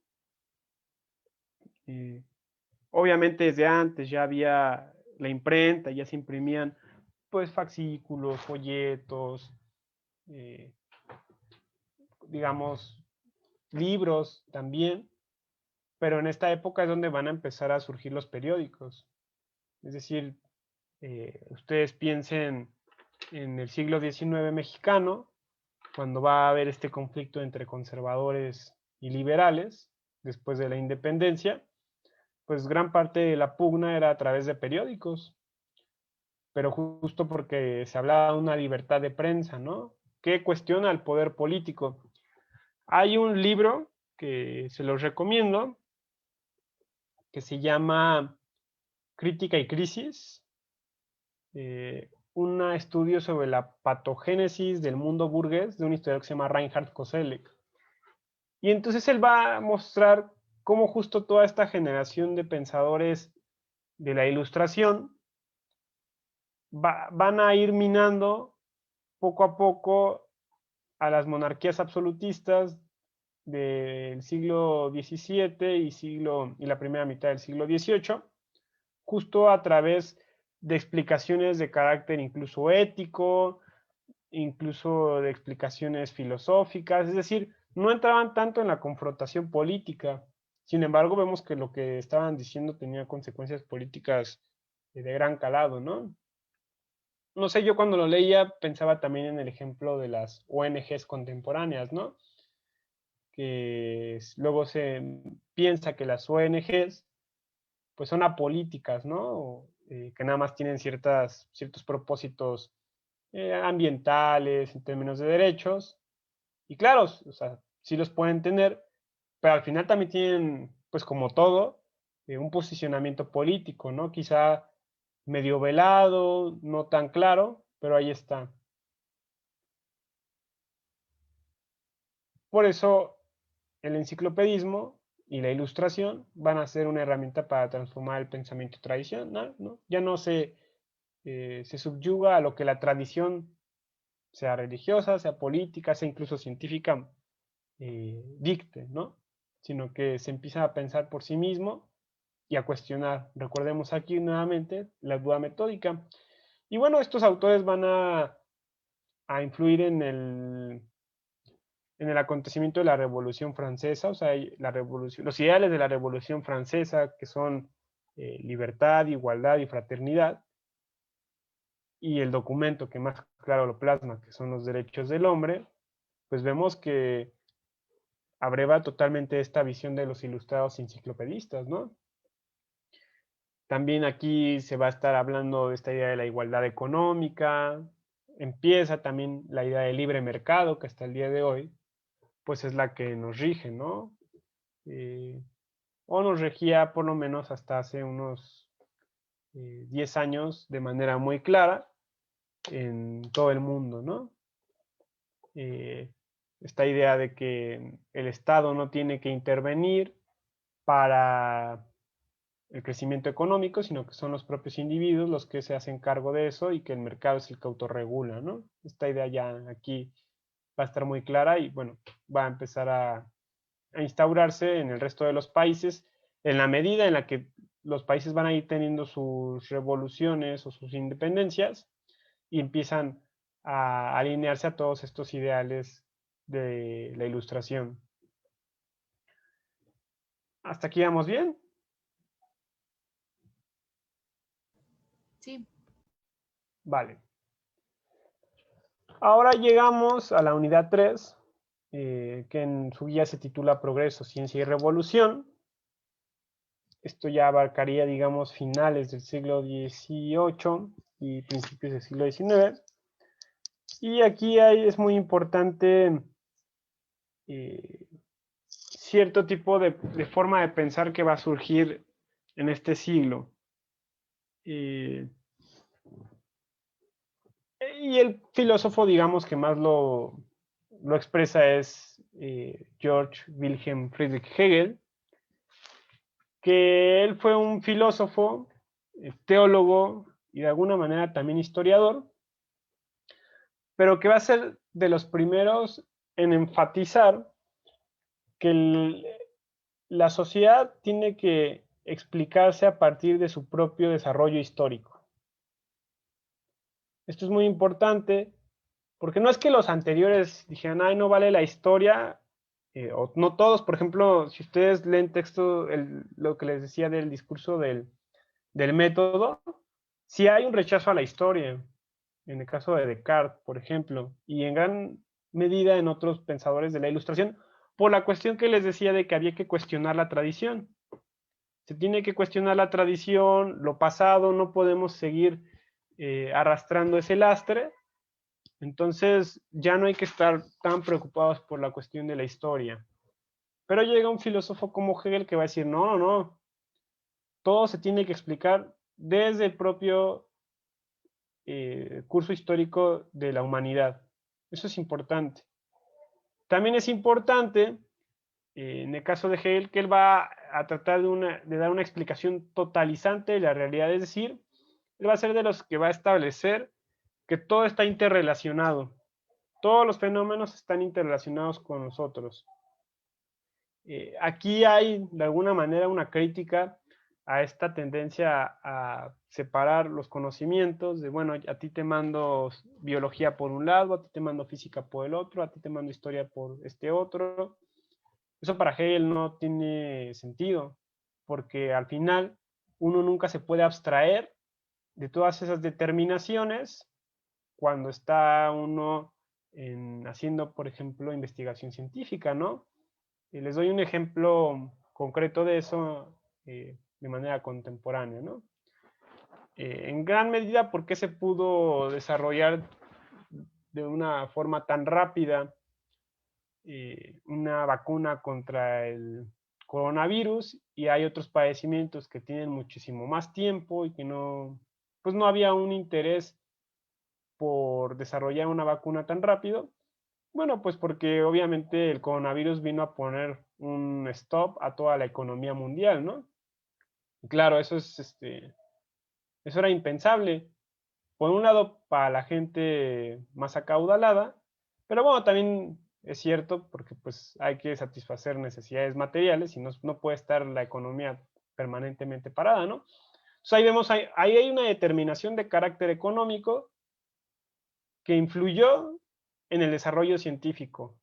Obviamente desde antes ya había la imprenta, ya se imprimían pues fascículos, folletos, digamos, libros también, pero en esta época es donde van a empezar a surgir los periódicos. Es decir, ustedes piensen en el siglo XIX mexicano, cuando va a haber este conflicto entre conservadores y liberales, después de la independencia, pues gran parte de la pugna era a través de periódicos, pero justo porque se hablaba de una libertad de prensa, ¿no? Que cuestiona el poder político. Hay un libro que se los recomiendo, que se llama Crítica y Crisis, un estudio sobre la patogénesis del mundo burgués de un historiador que se llama Reinhard Koselleck. Y entonces él va a mostrar cómo justo toda esta generación de pensadores de la Ilustración van a ir minando poco a poco a las monarquías absolutistas del siglo XVII y la primera mitad del siglo XVIII, justo a través de explicaciones de carácter incluso ético, incluso de explicaciones filosóficas, es decir, no entraban tanto en la confrontación política. Sin embargo, vemos que lo que estaban diciendo tenía consecuencias políticas de gran calado, ¿no? No sé, yo cuando lo leía pensaba también en el ejemplo de las ONGs contemporáneas, ¿no? Que luego se piensa que las ONGs pues son apolíticas, ¿no? Que nada más tienen ciertos propósitos ambientales, en términos de derechos, y claro, o sea, sí los pueden tener, pero al final también tienen, pues como todo, un posicionamiento político, ¿no? Quizá medio velado, no tan claro, pero ahí está. Por eso el enciclopedismo y la ilustración van a ser una herramienta para transformar el pensamiento tradicional, ¿no? Ya no se subyuga a lo que la tradición, sea religiosa, sea política, sea incluso científica, dicte, ¿no? sino que se empieza a pensar por sí mismo y a cuestionar. Recordemos aquí nuevamente la duda metódica. Y bueno, estos autores van a influir en el acontecimiento de la Revolución Francesa, o sea, los ideales de la Revolución Francesa, que son libertad, igualdad y fraternidad, y el documento que más claro lo plasma, que son los derechos del hombre, pues vemos que abreva totalmente esta visión de los ilustrados enciclopedistas, ¿no? También aquí se va a estar hablando de esta idea de la igualdad económica, empieza también la idea del libre mercado, que hasta el día de hoy, pues es la que nos rige, ¿no? O nos regía por lo menos hasta hace unos 10 años de manera muy clara en todo el mundo, ¿no? Esta idea de que el Estado no tiene que intervenir para el crecimiento económico, sino que son los propios individuos los que se hacen cargo de eso y que el mercado es el que autorregula, ¿no? Esta idea ya aquí va a estar muy clara y, bueno, va a empezar a instaurarse en el resto de los países en la medida en la que los países van a ir teniendo sus revoluciones o sus independencias y empiezan a alinearse a todos estos ideales de la ilustración. ¿Hasta aquí vamos bien? Sí. Vale. Ahora llegamos a la unidad 3, que en su guía se titula Progreso, Ciencia y Revolución. Esto ya abarcaría, digamos, finales del siglo XVIII y principios del siglo XIX. Y aquí es muy importante cierto tipo de forma de pensar que va a surgir en este siglo. Y el filósofo, digamos, que más lo expresa es Georg Wilhelm Friedrich Hegel, que él fue un filósofo, teólogo y de alguna manera también historiador, pero que va a ser de los primeros en enfatizar que la sociedad tiene que explicarse a partir de su propio desarrollo histórico. Esto es muy importante porque no es que los anteriores dijeran, ay, no vale la historia, o no todos. Por ejemplo, si ustedes leen texto, lo que les decía del discurso del método, sí hay un rechazo a la historia, en el caso de Descartes, por ejemplo, y en gran medida en otros pensadores de la Ilustración, por la cuestión que les decía de que había que cuestionar la tradición. Se tiene que cuestionar la tradición, lo pasado, no podemos seguir arrastrando ese lastre. Entonces ya no hay que estar tan preocupados por la cuestión de la historia. Pero llega un filósofo como Hegel que va a decir, no, no, no, todo se tiene que explicar desde el propio curso histórico de la humanidad. Eso es importante. También es importante, en el caso de Hegel, que él va a tratar de dar una explicación totalizante de la realidad, es decir, él va a ser de los que va a establecer que todo está interrelacionado. Todos los fenómenos están interrelacionados con nosotros. Aquí hay, de alguna manera, una crítica a esta tendencia a separar los conocimientos, de, bueno, a ti te mando biología por un lado, a ti te mando física por el otro, a ti te mando historia por este otro. Eso para Hegel no tiene sentido, porque al final uno nunca se puede abstraer de todas esas determinaciones cuando está uno haciendo, por ejemplo, investigación científica, ¿no? Les doy un ejemplo concreto de eso de manera contemporánea, ¿no? En gran medida, ¿por qué se pudo desarrollar de una forma tan rápida una vacuna contra el coronavirus y hay otros padecimientos que tienen muchísimo más tiempo y que no, pues no había un interés por desarrollar una vacuna tan rápido? Bueno, pues porque obviamente el coronavirus vino a poner un stop a toda la economía mundial, ¿no? Y claro, eso era impensable. Por un lado, para la gente más acaudalada, pero bueno, también es cierto, porque pues hay que satisfacer necesidades materiales y no puede estar la economía permanentemente parada, ¿no? Entonces ahí vemos, ahí hay una determinación de carácter económico que influyó en el desarrollo científico.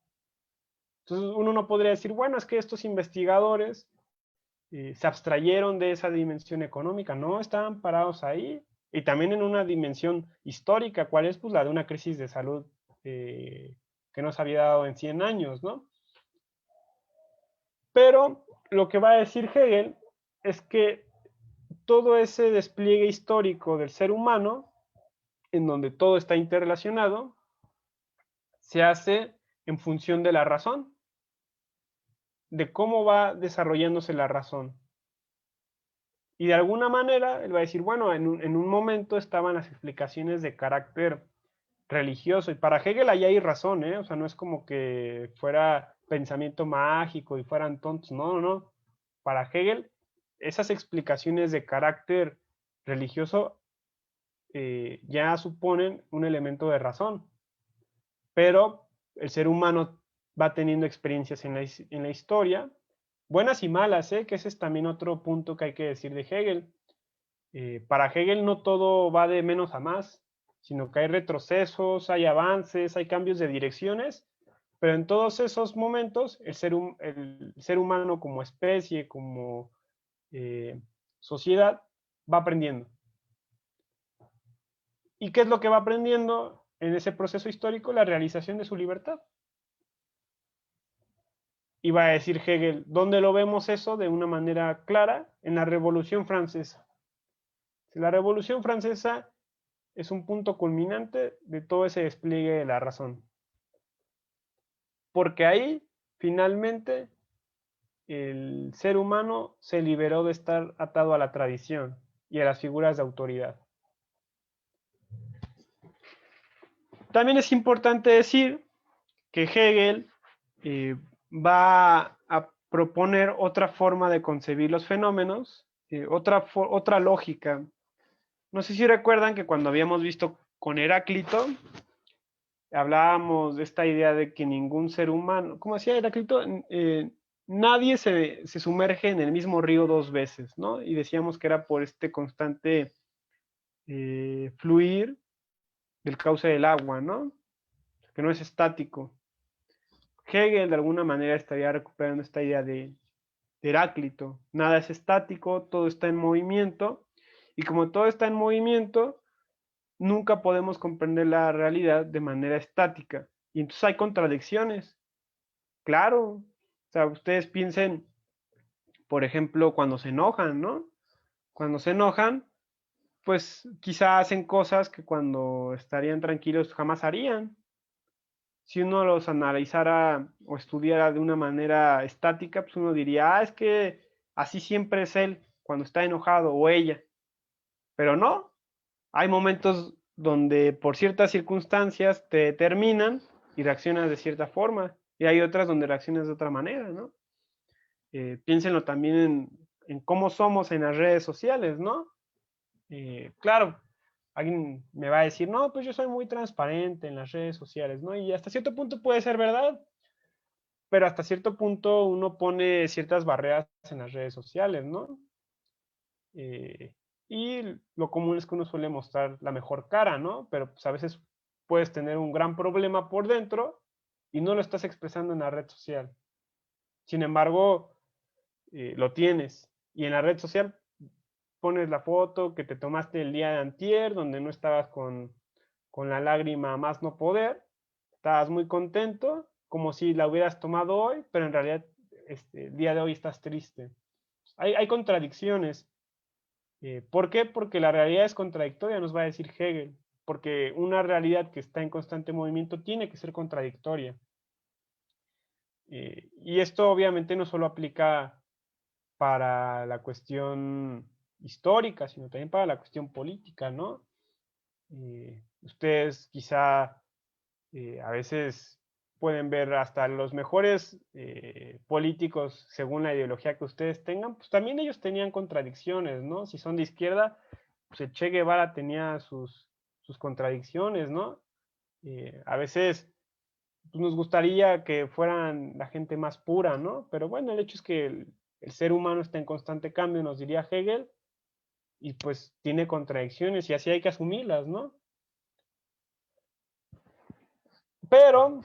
Entonces uno no podría decir, bueno, es que estos investigadores se abstrayeron de esa dimensión económica, no, estaban parados ahí, y también en una dimensión histórica, ¿cuál es? Pues la de una crisis de salud que no se había dado en 100 años, ¿no? Pero lo que va a decir Hegel es que todo ese despliegue histórico del ser humano, en donde todo está interrelacionado, se hace en función de la razón, de cómo va desarrollándose la razón. Y de alguna manera, él va a decir, bueno, en un momento estaban las explicaciones de carácter religioso, y para Hegel ahí hay razón, ¿eh? O sea, no es como que fuera pensamiento mágico y fueran tontos, no, no, no. Para Hegel, esas explicaciones de carácter religioso ya suponen un elemento de razón, pero el ser humano va teniendo experiencias en la historia, buenas y malas, que ese es también otro punto que hay que decir de Hegel. Para Hegel no todo va de menos a más, sino que hay retrocesos, hay avances, hay cambios de direcciones, pero en todos esos momentos el ser humano como especie, como sociedad, va aprendiendo. ¿Y qué es lo que va aprendiendo en ese proceso histórico? La realización de su libertad. Y va a decir Hegel, ¿dónde lo vemos eso de una manera clara? En la Revolución Francesa. La Revolución Francesa es un punto culminante de todo ese despliegue de la razón. Porque ahí, finalmente, el ser humano se liberó de estar atado a la tradición y a las figuras de autoridad. También es importante decir que Hegel va a proponer otra forma de concebir los fenómenos, otra lógica. No sé si recuerdan que cuando habíamos visto con Heráclito, hablábamos de esta idea de que ningún ser humano, ¿cómo decía Heráclito? Nadie se sumerge en el mismo río dos veces, ¿no? Y decíamos que era por este constante fluir del cauce del agua, ¿no? Que no es estático. Hegel de alguna manera estaría recuperando esta idea de Heráclito. Nada es estático, todo está en movimiento, y como todo está en movimiento, nunca podemos comprender la realidad de manera estática. Y entonces hay contradicciones. Claro, o sea, ustedes piensen, por ejemplo, cuando se enojan, ¿no? Cuando se enojan, pues quizá hacen cosas que cuando estarían tranquilos jamás harían. Si uno los analizara o estudiara de una manera estática, pues uno diría, es que así siempre es él cuando está enojado o ella. Pero no, hay momentos donde por ciertas circunstancias te determinan y reaccionas de cierta forma, y hay otras donde reaccionas de otra manera, ¿no? Piénsenlo también en cómo somos en las redes sociales, ¿no? Claro, alguien me va a decir, no, pues yo soy muy transparente en las redes sociales, ¿no? Y hasta cierto punto puede ser verdad, pero hasta cierto punto uno pone ciertas barreras en las redes sociales, ¿no? Y lo común es que uno suele mostrar la mejor cara, ¿no? Pero pues a veces puedes tener un gran problema por dentro y no lo estás expresando en la red social. Sin embargo, lo tienes. Y en la red social pones la foto que te tomaste el día de antier, donde no estabas con la lágrima a más no poder, estabas muy contento, como si la hubieras tomado hoy, pero en realidad el día de hoy estás triste. Hay contradicciones. ¿Por qué? Porque la realidad es contradictoria, nos va a decir Hegel, porque una realidad que está en constante movimiento tiene que ser contradictoria. Y esto obviamente no solo aplica para la cuestión histórica, sino también para la cuestión política, ¿no? Ustedes quizá a veces pueden ver hasta los mejores políticos según la ideología que ustedes tengan, pues también ellos tenían contradicciones, ¿no? Si son de izquierda, pues el Che Guevara tenía sus contradicciones, ¿no? A veces nos gustaría que fueran la gente más pura, ¿no? Pero bueno, el hecho es que el ser humano está en constante cambio, nos diría Hegel, y pues tiene contradicciones y así hay que asumirlas, ¿no? Pero,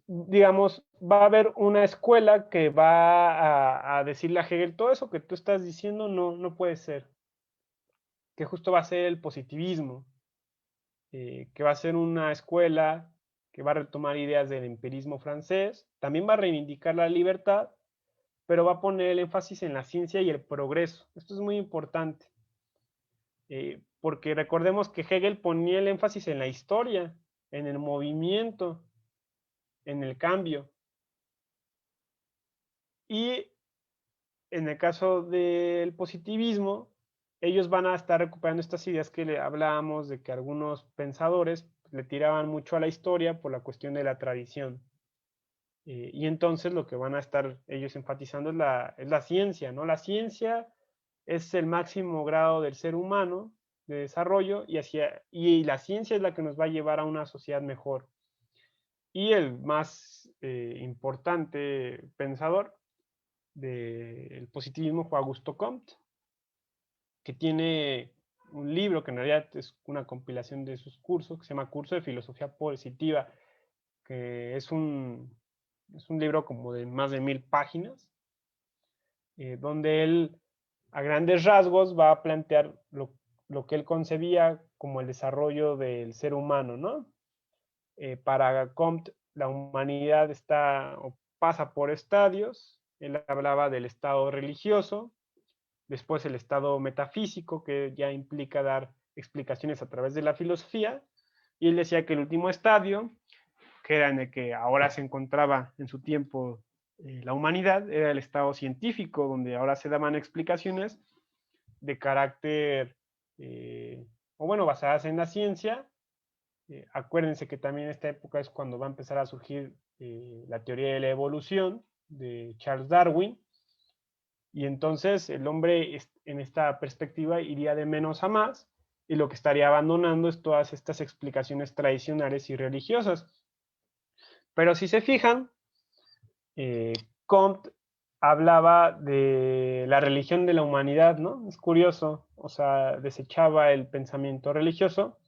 digamos, va a haber una escuela que va a decirle a Hegel, todo eso que tú estás diciendo no puede ser, que justo va a ser el positivismo, que va a ser una escuela que va a retomar ideas del empirismo francés, también va a reivindicar la libertad, pero va a poner el énfasis en la ciencia y el progreso. Esto es muy importante, porque recordemos que Hegel ponía el énfasis en la historia, en el movimiento, en el cambio. Y en el caso del positivismo, ellos van a estar recuperando estas ideas que le hablábamos de que algunos pensadores le tiraban mucho a la historia por la cuestión de la tradición. Y entonces lo que van a estar ellos enfatizando es la ciencia, ¿no? La ciencia es el máximo grado del ser humano de desarrollo y la ciencia es la que nos va a llevar a una sociedad mejor. Y el más importante pensador del positivismo fue Augusto Comte, que tiene un libro que en realidad es una compilación de sus cursos, que se llama Curso de Filosofía Positiva, que es un libro como de más de 1000 páginas, donde él a grandes rasgos va a plantear lo que él concebía como el desarrollo del ser humano, ¿no? Para Comte, la humanidad pasa por estadios. Él hablaba del estado religioso, después el estado metafísico, que ya implica dar explicaciones a través de la filosofía, y él decía que el último estadio, que era en el que ahora se encontraba en su tiempo la humanidad, era el estado científico, donde ahora se daban explicaciones de carácter, o bueno, basadas en la ciencia. Acuérdense que también esta época es cuando va a empezar a surgir la teoría de la evolución de Charles Darwin, y entonces el hombre en esta perspectiva iría de menos a más, y lo que estaría abandonando es todas estas explicaciones tradicionales y religiosas. Pero si se fijan, Comte hablaba de la religión de la humanidad, ¿no? Es curioso, o sea, desechaba el pensamiento religioso,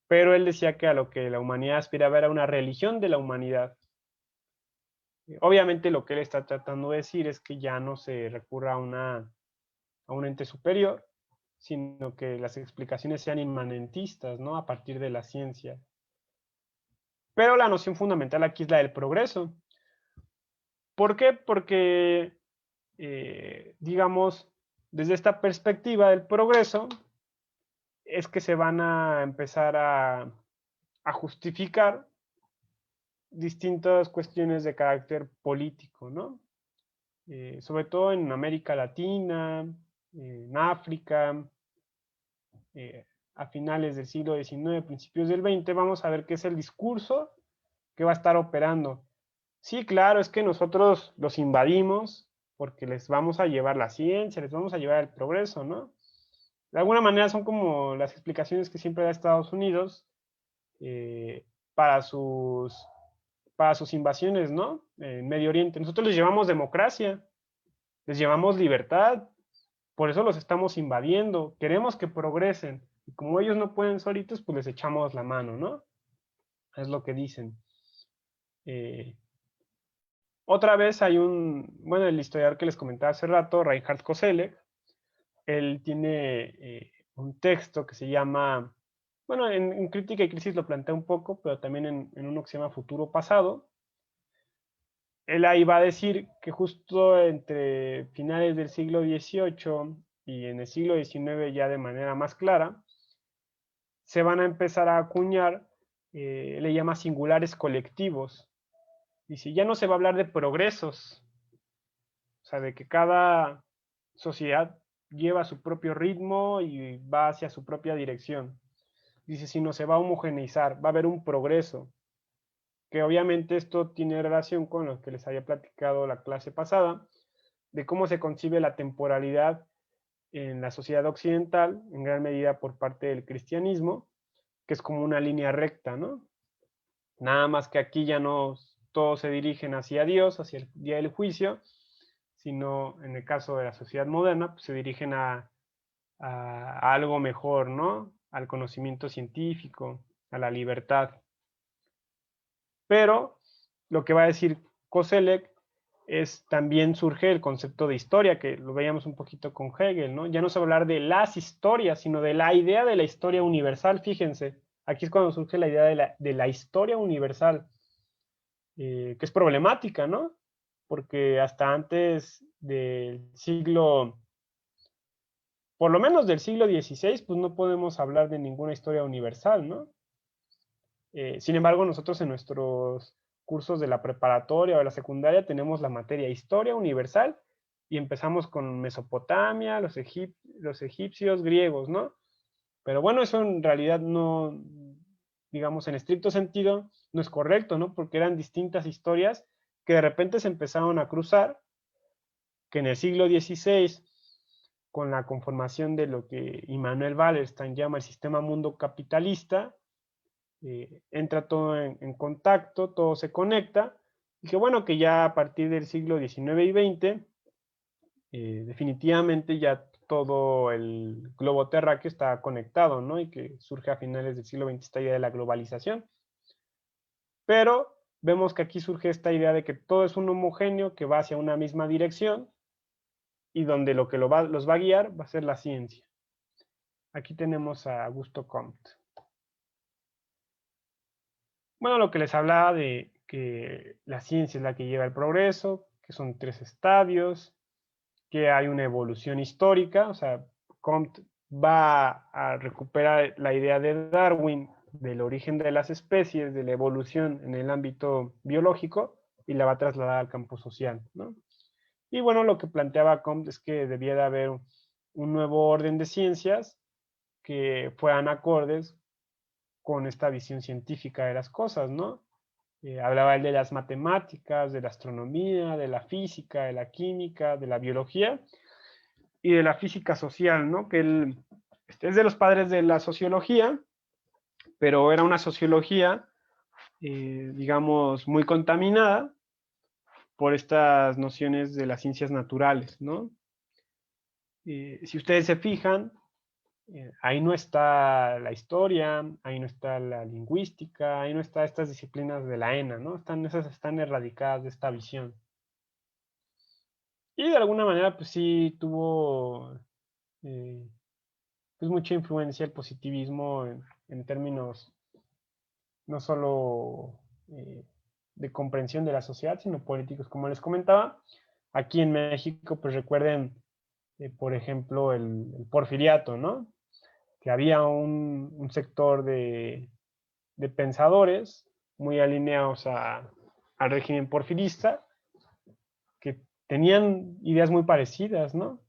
pero él decía que a lo que la humanidad aspiraba era una religión de la humanidad. Obviamente lo que él está tratando de decir es que ya no se recurra a un ente superior, sino que las explicaciones sean inmanentistas, ¿no? A partir de la ciencia. Pero la noción fundamental aquí es la del progreso. ¿Por qué? Porque, digamos, desde esta perspectiva del progreso, es que se van a empezar a justificar distintas cuestiones de carácter político, ¿no? Sobre todo en América Latina, en África, a finales del siglo XIX, principios del XX, vamos a ver qué es el discurso que va a estar operando. Sí, claro, es que nosotros los invadimos porque les vamos a llevar la ciencia, les vamos a llevar el progreso, ¿no? De alguna manera son como las explicaciones que siempre da Estados Unidos para sus invasiones, ¿no? En Medio Oriente. Nosotros les llevamos democracia, les llevamos libertad, por eso los estamos invadiendo, queremos que progresen, y como ellos no pueden solitos, pues les echamos la mano, ¿no? Es lo que dicen. Otra vez hay el historiador que les comentaba hace rato, Reinhard Koselleck, él tiene un texto que se llama, bueno, en Crítica y Crisis lo plantea un poco, pero también en uno que se llama Futuro Pasado. Él ahí va a decir que justo entre finales del siglo XVIII y en el siglo XIX ya de manera más clara, se van a empezar a acuñar, le llama singulares colectivos. Dice, ya no se va a hablar de progresos, o sea, de que cada sociedad lleva su propio ritmo y va hacia su propia dirección. Dice, sino se va a homogeneizar, va a haber un progreso, que obviamente esto tiene relación con lo que les había platicado la clase pasada, de cómo se concibe la temporalidad en la sociedad occidental, en gran medida por parte del cristianismo, que es como una línea recta, ¿no? Nada más que aquí ya no todos se dirigen hacia Dios, hacia el día del juicio, sino en el caso de la sociedad moderna, pues se dirigen a algo mejor, ¿no? Al conocimiento científico, a la libertad. Pero lo que va a decir Koselleck es también surge el concepto de historia, que lo veíamos un poquito con Hegel, ¿no? Ya no se va a hablar de las historias, sino de la idea de la historia universal, fíjense. Aquí es cuando surge la idea de la historia universal, que es problemática, ¿no? Porque hasta antes del siglo, por lo menos del siglo XVI, pues no podemos hablar de ninguna historia universal, ¿no? Sin embargo, nosotros en nuestros cursos de la preparatoria o de la secundaria tenemos la materia historia universal y empezamos con Mesopotamia, los egipcios, griegos, ¿no? Pero bueno, eso en realidad no, digamos, en estricto sentido, no es correcto, ¿no? Porque eran distintas historias que de repente se empezaron a cruzar, que en el siglo XVI, con la conformación de lo que Immanuel Wallerstein llama el sistema mundo capitalista, entra todo en contacto, todo se conecta, y que bueno, que ya a partir del siglo XIX y XX, definitivamente ya todo el globo terráqueo está conectado, ¿no? Y que surge a finales del siglo XX esta idea de la globalización. Pero vemos que aquí surge esta idea de que todo es un homogéneo que va hacia una misma dirección y donde lo que los va a guiar va a ser la ciencia. Aquí tenemos a Augusto Comte. Bueno, lo que les hablaba de que la ciencia es la que lleva el progreso, que son 3 estadios, que hay una evolución histórica, o sea, Comte va a recuperar la idea de Darwin del origen de las especies, de la evolución en el ámbito biológico, y la va a trasladar al campo social, ¿no? Y bueno, lo que planteaba Comte es que debía de haber un nuevo orden de ciencias que fueran acordes con esta visión científica de las cosas, ¿no? Hablaba él de las matemáticas, de la astronomía, de la física, de la química, de la biología y de la física social, ¿no? Que él es de los padres de la sociología, pero era una sociología, digamos, muy contaminada por estas nociones de las ciencias naturales, ¿no? Si ustedes se fijan, ahí no está la historia, ahí no está la lingüística, ahí no están estas disciplinas de la ENA, ¿no? Esas están erradicadas de esta visión. Y de alguna manera, pues sí tuvo pues mucha influencia el positivismo en términos no solo de comprensión de la sociedad, sino políticos, como les comentaba. Aquí en México, pues recuerden, por ejemplo, el porfiriato, ¿no? Que había un sector de pensadores muy alineados al régimen porfirista, que tenían ideas muy parecidas, ¿no?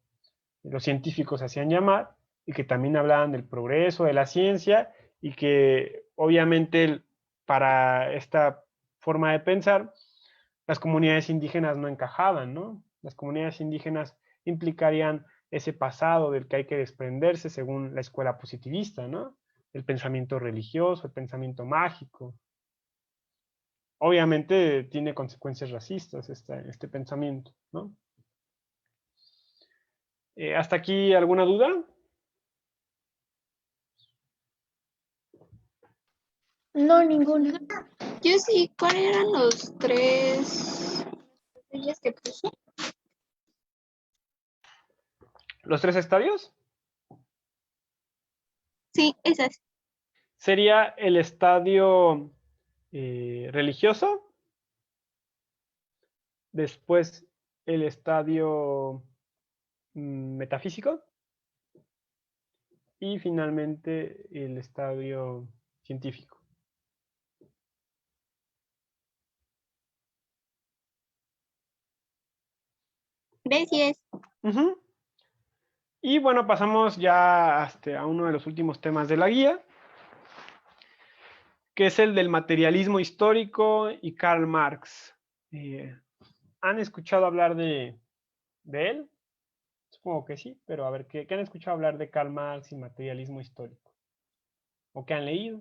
Los científicos se hacían llamar, y que también hablaban del progreso, de la ciencia, y que obviamente para esta forma de pensar, las comunidades indígenas no encajaban, ¿no? Las comunidades indígenas implicarían ese pasado del que hay que desprenderse según la escuela positivista, ¿no? El pensamiento religioso, el pensamiento mágico. Obviamente tiene consecuencias racistas este pensamiento, ¿no? ¿Hasta aquí alguna duda? No, ninguna. Yo sí, ¿cuáles eran los 3 estrellas que puso? ¿Los 3 estadios? Sí, esas. Sería el estadio religioso, después el estadio metafísico y finalmente el estadio científico. Gracias. Y bueno, pasamos ya a uno de los últimos temas de la guía, que es el del materialismo histórico y Karl Marx. ¿Han escuchado hablar de él? Supongo que sí, pero a ver, ¿qué han escuchado hablar de Karl Marx y materialismo histórico? ¿O qué han leído?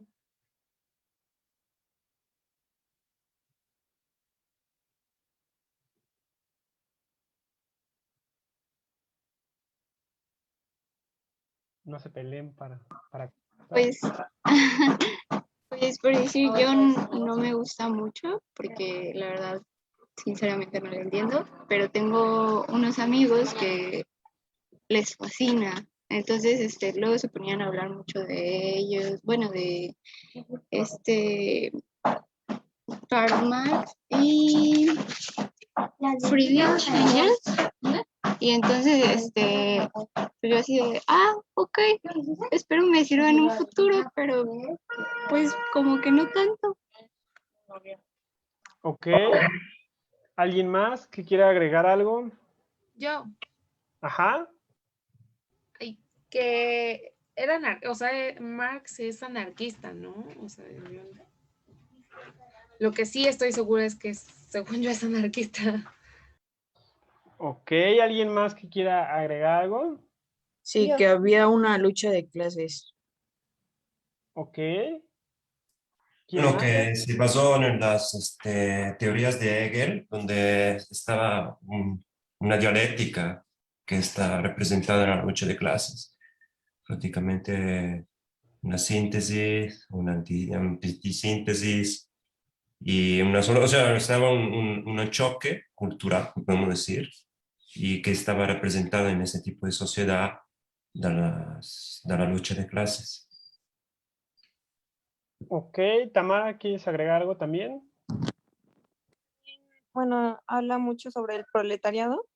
no se peleen para Pues, pues por decir, yo no me gusta mucho, porque la verdad, sinceramente no lo entiendo, pero tengo unos amigos que les fascina. Entonces, luego se ponían a hablar mucho de ellos, bueno, de Karl Marx y Friedrich Engels. Y entonces, pues yo así de, ok, espero me sirva en un futuro, pero pues como que no tanto. Ok. ¿Alguien más que quiera agregar algo? Yo, Ajá. que era, o sea, Marx es anarquista, ¿no? O sea, lo que sí estoy segura es que, según yo, es anarquista. Ok, ¿alguien más que quiera agregar algo? Sí, Yo. que había una lucha de clases. Ok. ¿Quién Bueno, más? que se basó en las teorías de Hegel, donde estaba una dialéctica que está representada en la lucha de clases. Prácticamente una síntesis, una antisíntesis y una sola, o sea, estaba un choque cultural, podemos decir, y que estaba representado en ese tipo de sociedad de la lucha de clases. Ok, Tamara, ¿quieres agregar algo también? Bueno, habla mucho sobre el proletariado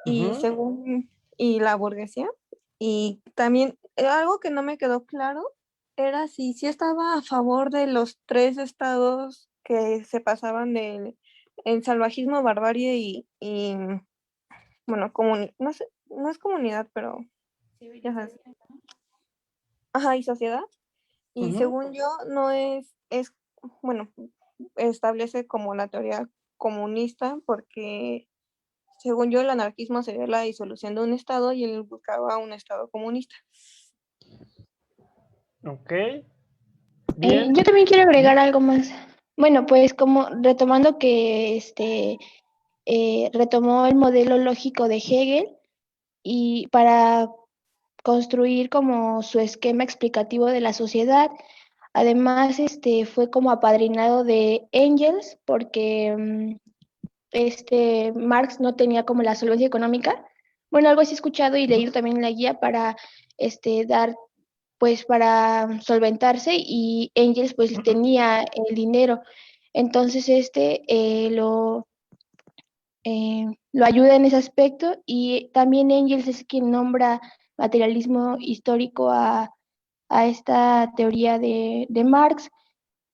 y Ujú. y la burguesía. Y también algo que no me quedó claro era si sí estaba a favor de los tres estados que se pasaban del el salvajismo, barbarie y bueno, no sé, no es comunidad, pero ya sabes. Ajá, y sociedad. Y Ujú. según yo, no bueno, establece como la teoría comunista, porque según yo el anarquismo sería la disolución de un estado y él buscaba un estado comunista. Ok, bien. Yo también quiero agregar algo más. Bueno, pues como retomando que retomó el modelo lógico de Hegel y para construir como su esquema explicativo de la sociedad. Además, fue como apadrinado de Engels porque Marx no tenía como la solvencia económica. Bueno, algo así he escuchado y leído también en la guía para dar, pues para solventarse, y Engels pues tenía el dinero. Entonces lo ayuda en ese aspecto, y también Engels es quien nombra materialismo histórico a esta teoría de Marx,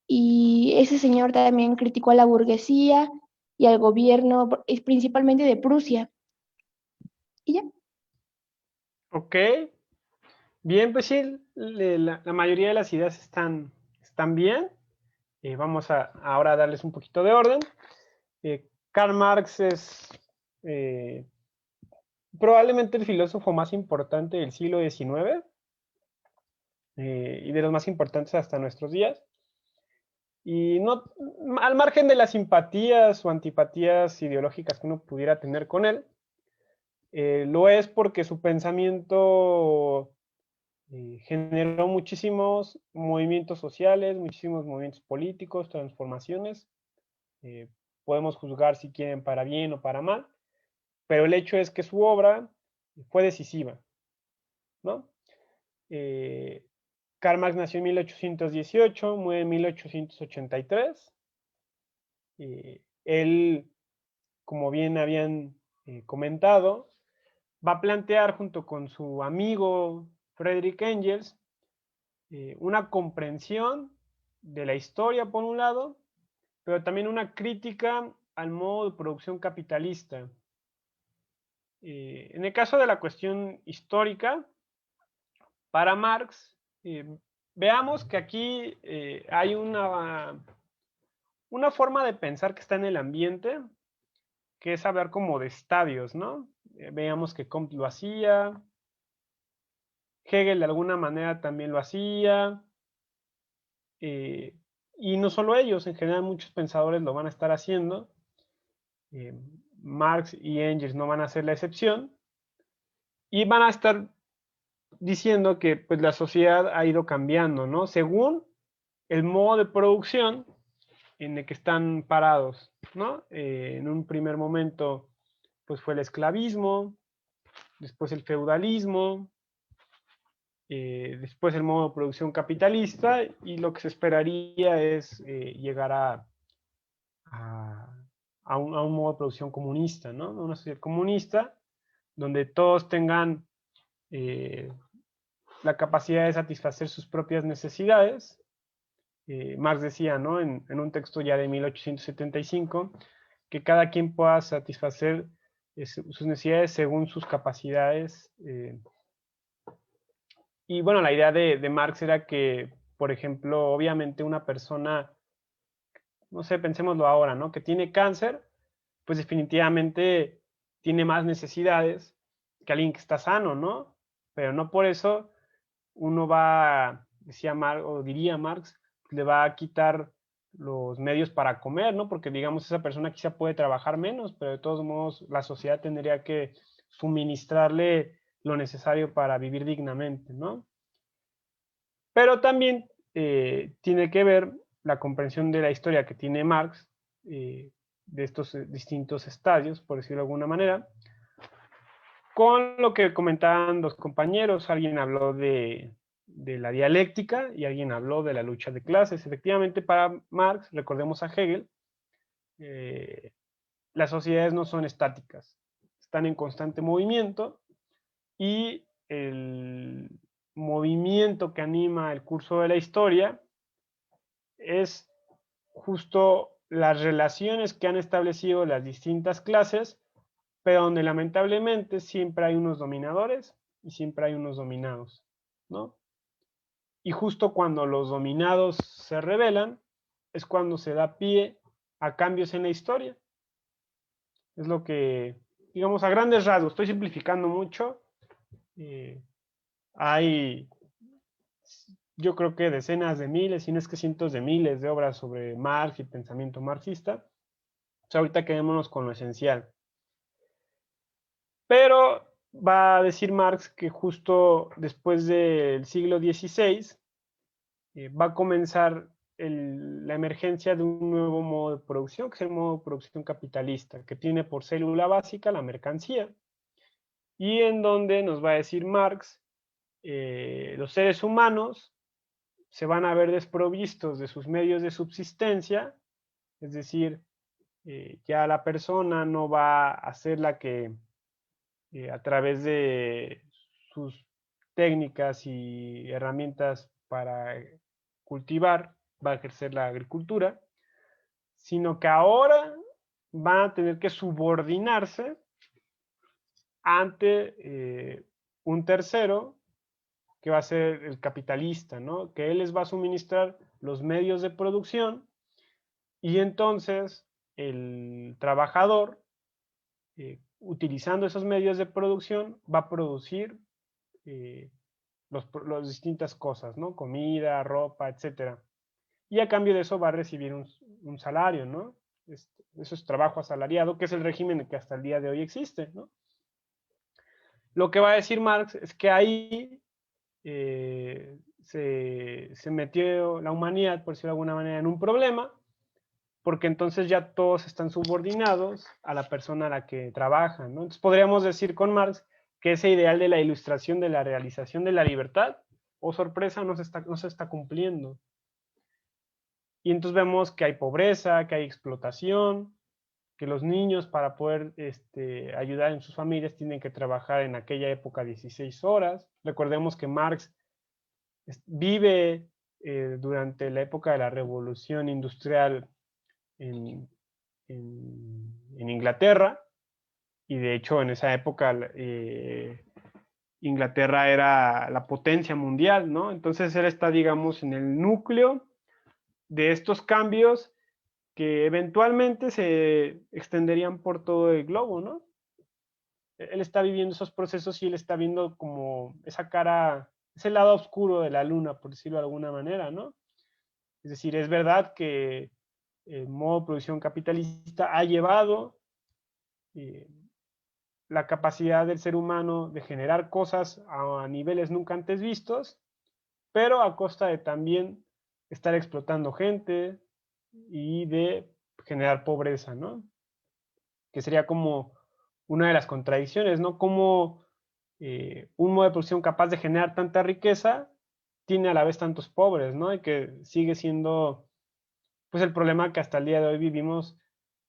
y ese señor también criticó a la burguesía y al gobierno, principalmente de Prusia. Y ya. Ok, bien, pues sí, la mayoría de las ideas están bien. Vamos ahora a darles un poquito de orden. Karl Marx es probablemente el filósofo más importante del siglo XIX y de los más importantes hasta nuestros días. Y no, al margen de las simpatías o antipatías ideológicas que uno pudiera tener con él, lo es porque su pensamiento generó muchísimos movimientos sociales, muchísimos movimientos políticos, transformaciones. Podemos juzgar si quieren para bien o para mal, pero el hecho es que su obra fue decisiva, ¿no? Karl Marx nació en 1818, muere en 1883. Él, como bien habían comentado, va a plantear junto con su amigo Friedrich Engels una comprensión de la historia por un lado, pero también una crítica al modo de producción capitalista. En el caso de la cuestión histórica, para Marx, veamos que aquí hay una forma de pensar que está en el ambiente, que es hablar como de estadios, ¿no? Veamos que Comte lo hacía, Hegel de alguna manera también lo hacía, y no solo ellos, en general muchos pensadores lo van a estar haciendo. Marx y Engels no van a ser la excepción, y van a estar diciendo que pues, la sociedad ha ido cambiando, ¿no? Según el modo de producción en el que están parados, ¿no? En un primer momento, pues fue el esclavismo, después el feudalismo, después el modo de producción capitalista, y lo que se esperaría es llegar a un modo de producción comunista, ¿no? Una sociedad comunista donde todos tengan la capacidad de satisfacer sus propias necesidades. Marx decía, ¿no? En un texto ya de 1875, que cada quien pueda satisfacer sus necesidades según sus capacidades. Y bueno, la idea de Marx era que, por ejemplo, obviamente una persona, no sé, pensémoslo ahora, ¿no? Que tiene cáncer, pues definitivamente tiene más necesidades que alguien que está sano, ¿no? Pero no por eso uno va, decía Marx, o diría Marx, le va a quitar los medios para comer, ¿no? Porque digamos esa persona quizá puede trabajar menos, pero de todos modos la sociedad tendría que suministrarle lo necesario para vivir dignamente, ¿no? Pero también tiene que ver la comprensión de la historia que tiene Marx, de estos distintos estadios, por decirlo de alguna manera, con lo que comentaban los compañeros. Alguien habló de la dialéctica y alguien habló de la lucha de clases. Efectivamente, para Marx, recordemos a Hegel, las sociedades no son estáticas, están en constante movimiento, y el movimiento que anima el curso de la historia es justo las relaciones que han establecido las distintas clases, pero donde lamentablemente siempre hay unos dominadores y siempre hay unos dominados, ¿no? Y justo cuando los dominados se rebelan, es cuando se da pie a cambios en la historia. Es lo que, digamos, a grandes rasgos, estoy simplificando mucho. Hay, yo creo que decenas de miles, si no es que cientos de miles de obras sobre Marx y pensamiento marxista. Pues ahorita quedémonos con lo esencial. Pero va a decir Marx que justo después del siglo XVI va a comenzar la emergencia de un nuevo modo de producción, que es el modo de producción capitalista, que tiene por célula básica la mercancía, y en donde nos va a decir Marx, los seres humanos se van a ver desprovistos de sus medios de subsistencia, es decir, ya la persona no va a ser la que a través de sus técnicas y herramientas para cultivar va a ejercer la agricultura, sino que ahora van a tener que subordinarse ante un tercero que va a ser el capitalista, ¿no? Que él les va a suministrar los medios de producción, y entonces el trabajador, utilizando esos medios de producción, va a producir las distintas cosas, ¿no? Comida, ropa, etc. Y a cambio de eso va a recibir un salario, ¿no? Eso es trabajo asalariado, que es el régimen que hasta el día de hoy existe, ¿no? Lo que va a decir Marx es que ahí se metió la humanidad, por decirlo de alguna manera, en un problema, porque entonces ya todos están subordinados a la persona a la que trabajan, ¿no? Entonces podríamos decir con Marx que ese ideal de la ilustración de la realización de la libertad, oh sorpresa, no se está cumpliendo. Y entonces vemos que hay pobreza, que hay explotación, que los niños para poder ayudar en sus familias tienen que trabajar en aquella época 16 horas. Recordemos que Marx vive durante la época de la Revolución Industrial en Inglaterra, y de hecho en esa época Inglaterra era la potencia mundial, ¿no? Entonces él está, digamos, en el núcleo de estos cambios que eventualmente se extenderían por todo el globo, ¿no? Él está viviendo esos procesos y él está viendo como esa cara, ese lado oscuro de la luna, por decirlo de alguna manera, ¿no? Es decir, es verdad que el modo de producción capitalista ha llevado la capacidad del ser humano de generar cosas a niveles nunca antes vistos, pero a costa de también estar explotando gente y de generar pobreza, ¿no? Que sería como una de las contradicciones, ¿no? Como un modo de producción capaz de generar tanta riqueza tiene a la vez tantos pobres, ¿no? Y que sigue siendo, pues, el problema que hasta el día de hoy vivimos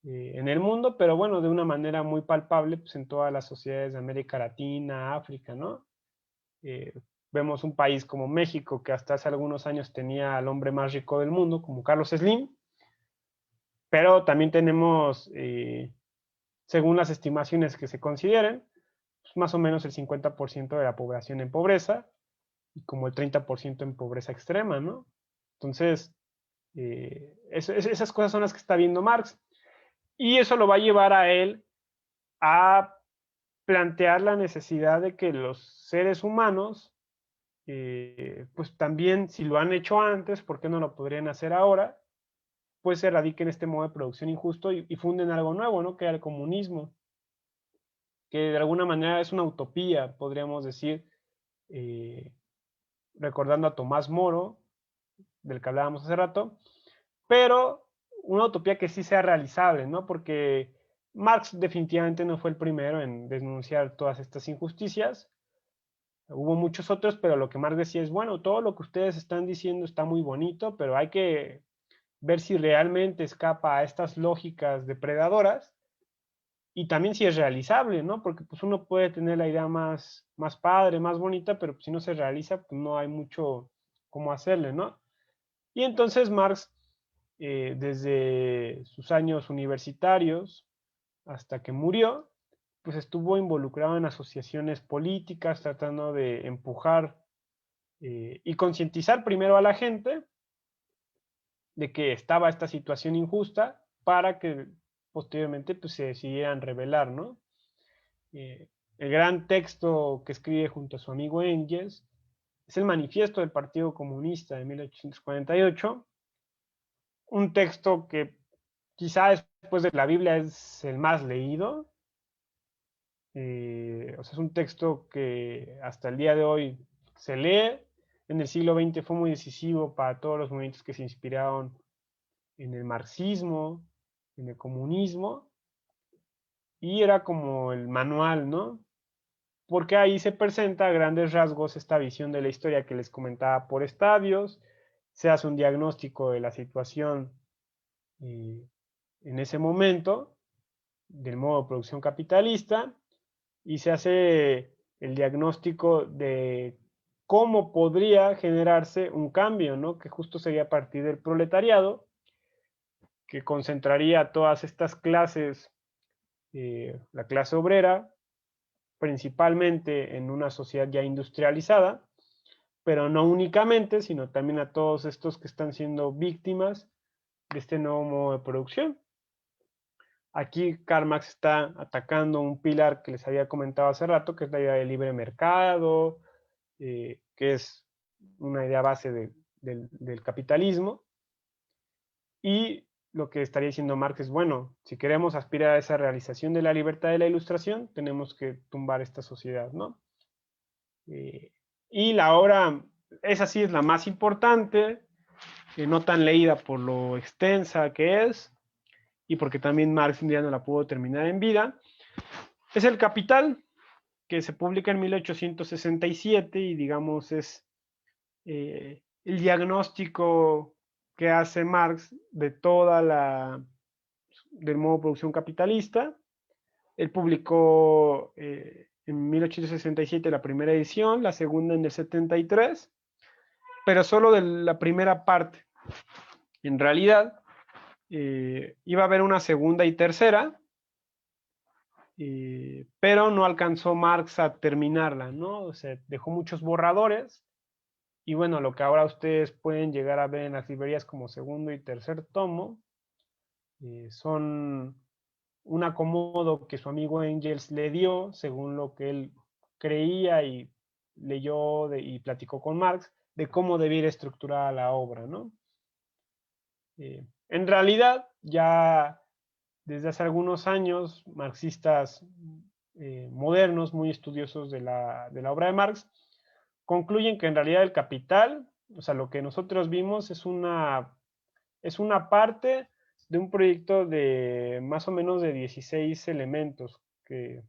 en el mundo, pero bueno, de una manera muy palpable, pues, en todas las sociedades de América Latina, África, ¿no? Eh, Vemos un país como México, que hasta hace algunos años tenía al hombre más rico del mundo, como Carlos Slim, pero también tenemos, según las estimaciones que se consideren, pues más o menos el 50% de la población en pobreza y como el 30% en pobreza extrema, ¿no? Entonces, esas cosas son las que está viendo Marx y eso lo va a llevar a él a plantear la necesidad de que los seres humanos, pues también, si lo han hecho antes, ¿por qué no lo podrían hacer ahora? Pues se erradiquen este modo de producción injusto y funden algo nuevo, ¿no? Que era el comunismo, que de alguna manera es una utopía, podríamos decir, eh, recordando a Tomás Moro, del que hablábamos hace rato, pero una utopía que sí sea realizable, ¿no? Porque Marx definitivamente no fue el primero en denunciar todas estas injusticias, hubo muchos otros, pero lo que Marx decía es, bueno, todo lo que ustedes están diciendo está muy bonito, pero hay que ver si realmente escapa a estas lógicas depredadoras y también si es realizable, ¿no? Porque pues uno puede tener la idea más padre, más bonita, pero pues, si no se realiza, pues no hay mucho cómo hacerle, ¿no? Y entonces Marx, desde sus años universitarios hasta que murió, pues estuvo involucrado en asociaciones políticas, tratando de empujar y concientizar primero a la gente de que estaba esta situación injusta para que posteriormente pues, se decidieran rebelar, ¿no? El gran texto que escribe junto a su amigo Engels es el Manifiesto del Partido Comunista de 1848, un texto que quizá después de la Biblia es el más leído. O sea, es un texto que hasta el día de hoy se lee. En el siglo XX fue muy decisivo para todos los movimientos que se inspiraron en el marxismo, en el comunismo, y era como el manual, ¿no? Porque ahí se presenta a grandes rasgos esta visión de la historia que les comentaba por estadios, se hace un diagnóstico de la situación en ese momento, del modo de producción capitalista, y se hace el diagnóstico de cómo podría generarse un cambio, ¿no? Que justo sería a partir del proletariado, que concentraría todas estas clases, la clase obrera, principalmente en una sociedad ya industrializada, pero no únicamente, sino también a todos estos que están siendo víctimas de este nuevo modo de producción. Aquí Karl Marx está atacando un pilar que les había comentado hace rato, que es la idea del libre mercado, que es una idea base del capitalismo. Y lo que estaría diciendo Marx es, bueno, si queremos aspirar a esa realización de la libertad de la ilustración, tenemos que tumbar esta sociedad, ¿no? Y la obra, esa sí es la más importante, no tan leída por lo extensa que es, y porque también Marx un día no la pudo terminar en vida, es El Capital, que se publica en 1867 y digamos es el diagnóstico que hace Marx de toda del modo de producción capitalista. Él publicó en 1867 la primera edición, la segunda en el 73, pero solo de la primera parte. En realidad, iba a haber una segunda y tercera, pero no alcanzó Marx a terminarla, ¿no? O sea, dejó muchos borradores, y bueno, lo que ahora ustedes pueden llegar a ver en las librerías como segundo y tercer tomo, son un acomodo que su amigo Engels le dio, según lo que él creía y leyó y platicó con Marx, de cómo debía ir estructurada la obra, ¿no? En realidad, ya desde hace algunos años, marxistas modernos, muy estudiosos de la obra de Marx, concluyen que en realidad el Capital, o sea, lo que nosotros vimos es una parte de un proyecto de más o menos de 16 elementos, que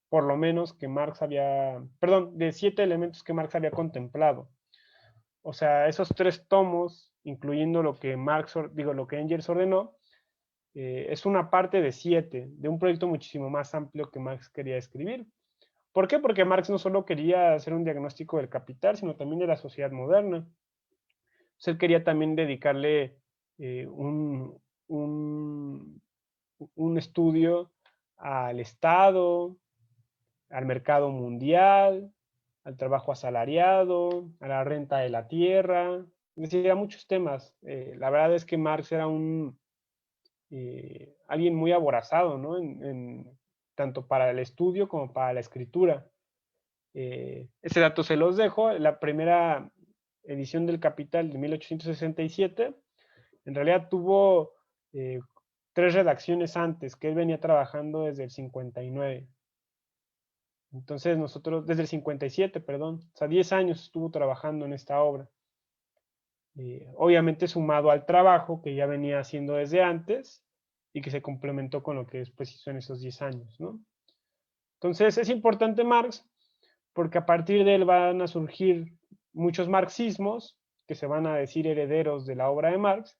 por lo menos que Marx había, perdón, de 7 elementos que Marx había contemplado. O sea, esos 3 tomos, incluyendo lo que lo que Engels ordenó, es una parte de 7, de un proyecto muchísimo más amplio que Marx quería escribir. ¿Por qué? Porque Marx no solo quería hacer un diagnóstico del capital, sino también de la sociedad moderna. Entonces, él quería también dedicarle un estudio al Estado, al mercado mundial, al trabajo asalariado, a la renta de la tierra, es decir, a muchos temas. La verdad es que Marx era alguien muy aborazado, ¿no? Tanto para el estudio como para la escritura. Ese dato se los dejo. La primera edición del Capital de 1867, en realidad tuvo 3 redacciones antes, que él venía trabajando desde el 59. Entonces nosotros, desde el 57, perdón, o sea, 10 años estuvo trabajando en esta obra. Obviamente sumado al trabajo que ya venía haciendo desde antes y que se complementó con lo que después hizo en esos 10 años, ¿no? Entonces es importante Marx porque a partir de él van a surgir muchos marxismos que se van a decir herederos de la obra de Marx,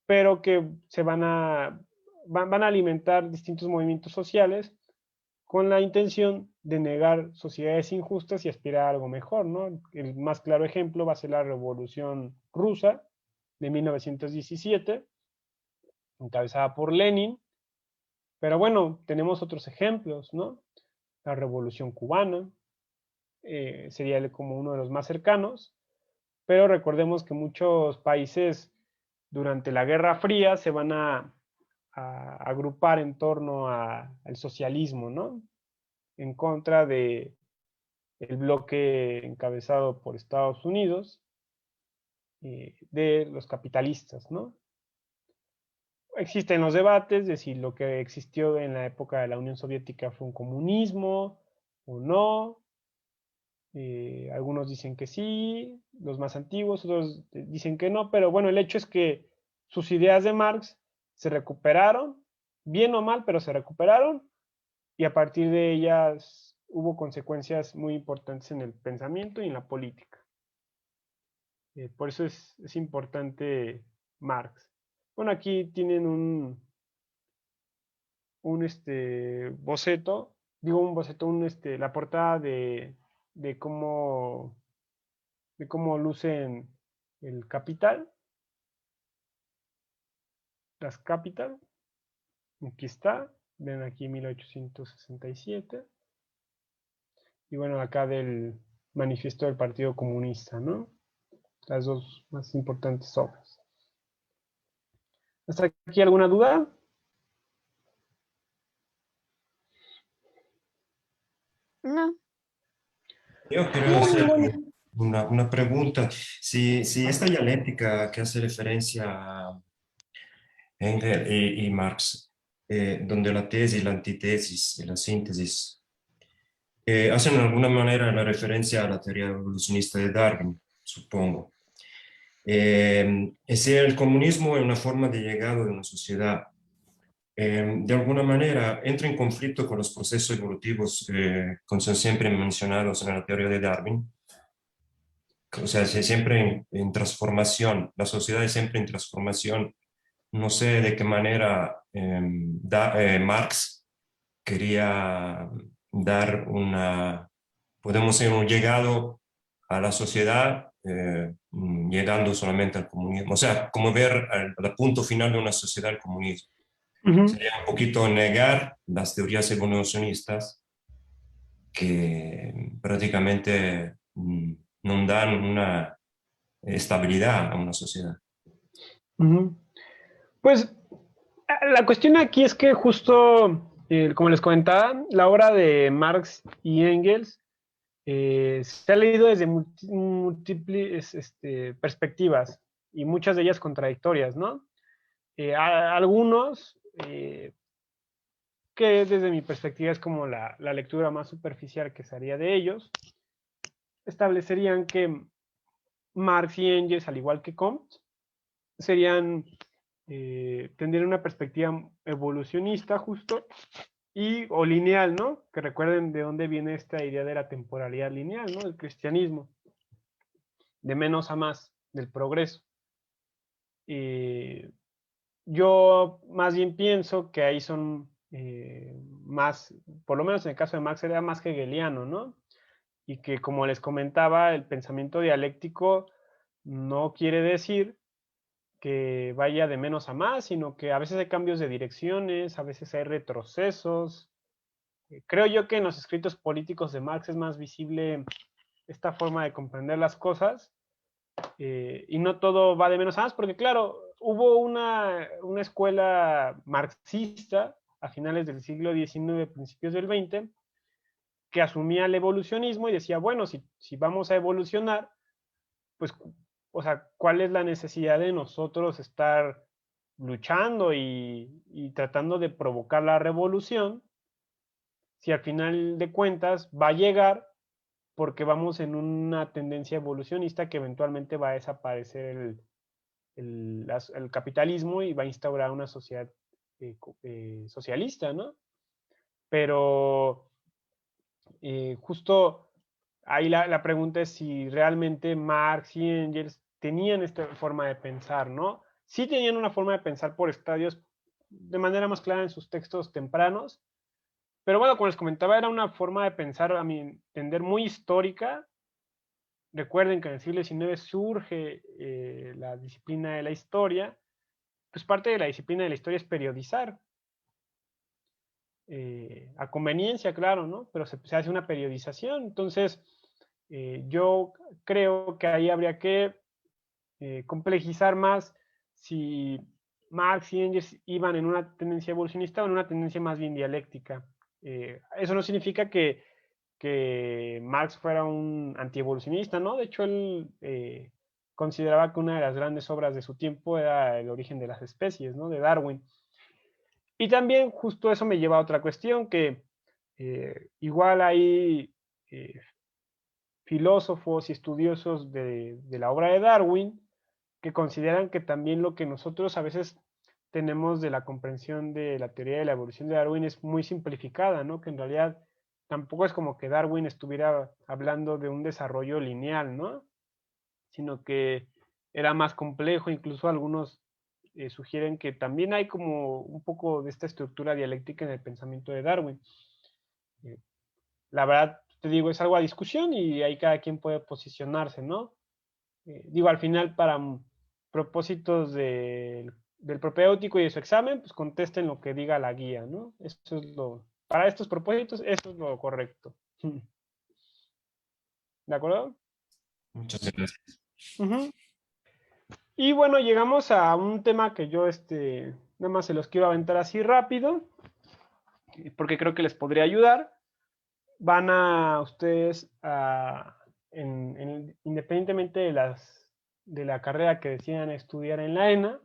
pero que van a alimentar distintos movimientos sociales con la intención de negar sociedades injustas y aspirar a algo mejor, ¿no? El más claro ejemplo va a ser la Revolución Rusa de 1917, encabezada por Lenin, pero bueno, tenemos otros ejemplos, ¿no? La Revolución Cubana sería como uno de los más cercanos, pero recordemos que muchos países durante la Guerra Fría se van a agrupar en torno al socialismo, ¿no? En contra de el bloque encabezado por Estados Unidos, de los capitalistas, ¿no? Existen los debates de si lo que existió en la época de la Unión Soviética fue un comunismo o no. Algunos dicen que sí, los más antiguos, otros dicen que no, pero bueno, el hecho es que sus ideas de Marx se recuperaron, bien o mal, pero se recuperaron, y a partir de ellas hubo consecuencias muy importantes en el pensamiento y en la política. Por eso es importante Marx. Bueno, aquí tienen un boceto, la portada de cómo lucen el Capital, las Capital. Aquí está, ven aquí 1867. Y bueno, acá del manifiesto del Partido Comunista, ¿no? Las dos más importantes obras. ¿Hasta aquí alguna duda? No. Yo quiero hacer una pregunta. Si esta dialéctica que hace referencia a Engels y Marx, donde la tesis, la antítesis y la síntesis hacen de alguna manera la referencia a la teoría evolucionista de Darwin, supongo. Si el comunismo es una forma de llegado de una sociedad, de alguna manera entra en conflicto con los procesos evolutivos que son siempre mencionados en la teoría de Darwin. O sea, siempre en transformación, la sociedad es siempre en transformación. No sé de qué manera Marx quería dar podemos ser un llegado a la sociedad llegando solamente al comunismo. O sea, como ver al punto final de una sociedad el comunismo. Sería un poquito negar las teorías evolucionistas que prácticamente no dan una estabilidad a una sociedad. Pues la cuestión aquí es que justo, como les comentaba, la obra de Marx y Engels se ha leído desde múltiples perspectivas y muchas de ellas contradictorias, ¿no? Algunos que desde mi perspectiva es como la lectura más superficial que se haría de ellos. Establecerían que Marx y Engels, al igual que Comte, tendrían una perspectiva evolucionista justo o lineal, ¿no? Que recuerden de dónde viene esta idea de la temporalidad lineal, ¿no? El cristianismo, de menos a más, del progreso. Yo más bien pienso que ahí son más, por lo menos en el caso de Marx era más hegeliano, ¿no? Y que, como les comentaba, el pensamiento dialéctico no quiere decir que vaya de menos a más, sino que a veces hay cambios de direcciones, a veces hay retrocesos. Creo yo que en los escritos políticos de Marx es más visible esta forma de comprender las cosas, y no todo va de menos a más, porque claro, hubo una escuela marxista a finales del siglo XIX, principios del XX, que asumía el evolucionismo y decía, bueno, si vamos a evolucionar, pues, o sea, ¿cuál es la necesidad de nosotros estar luchando y tratando de provocar la revolución si al final de cuentas va a llegar porque vamos en una tendencia evolucionista que eventualmente va a desaparecer el capitalismo y va a instaurar una sociedad socialista, ¿no? Pero justo ahí la pregunta es si realmente Marx y Engels tenían esta forma de pensar, ¿no? Sí tenían una forma de pensar por estadios de manera más clara en sus textos tempranos, pero bueno, como les comentaba, era una forma de pensar, a mi entender, muy histórica. Recuerden que en el siglo XIX surge la disciplina de la historia. Pues parte de la disciplina de la historia es periodizar. A conveniencia, claro, ¿no? Pero se hace una periodización. Entonces, yo creo que ahí habría que complejizar más si Marx y Engels iban en una tendencia evolucionista o en una tendencia más bien dialéctica. Eso no significa que Marx fuera un antievolucionista, ¿no? De hecho, él consideraba que una de las grandes obras de su tiempo era El origen de las especies, ¿no? De Darwin. Y también justo eso me lleva a otra cuestión, que igual hay filósofos y estudiosos de la obra de Darwin que consideran que también lo que nosotros a veces tenemos de la comprensión de la teoría de la evolución de Darwin es muy simplificada, ¿no? Que en realidad tampoco es como que Darwin estuviera hablando de un desarrollo lineal, ¿no? Sino que era más complejo, incluso algunos sugieren que también hay como un poco de esta estructura dialéctica en el pensamiento de Darwin. La verdad, te digo, es algo a discusión y ahí cada quien puede posicionarse, ¿no? Digo, al final, para propósitos del propedéutico y de su examen, pues contesten lo que diga la guía, ¿no? Eso es para estos propósitos, eso es lo correcto. ¿De acuerdo? Muchas gracias. Y bueno, llegamos a un tema que yo nada más se los quiero aventar así rápido, porque creo que les podría ayudar. Van a ustedes, independientemente de la carrera que decidan estudiar en la ENA,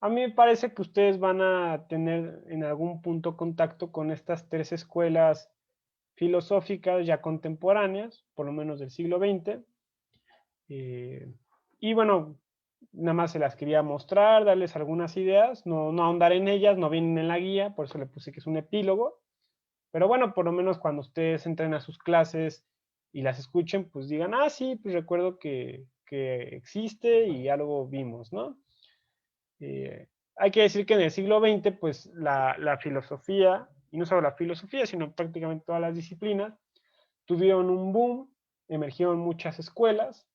a mí me parece que ustedes van a tener en algún punto contacto con estas tres escuelas filosóficas ya contemporáneas, por lo menos del siglo XX. Y bueno, nada más se las quería mostrar, darles algunas ideas, no ahondar en ellas, no vienen en la guía, por eso le puse que es un epílogo. Pero bueno, por lo menos cuando ustedes entren a sus clases y las escuchen, pues digan, ah, sí, pues recuerdo que existe y algo vimos, ¿no? Hay que decir que en el siglo XX, pues la filosofía, y no solo la filosofía, sino prácticamente todas las disciplinas, tuvieron un boom, emergieron muchas escuelas,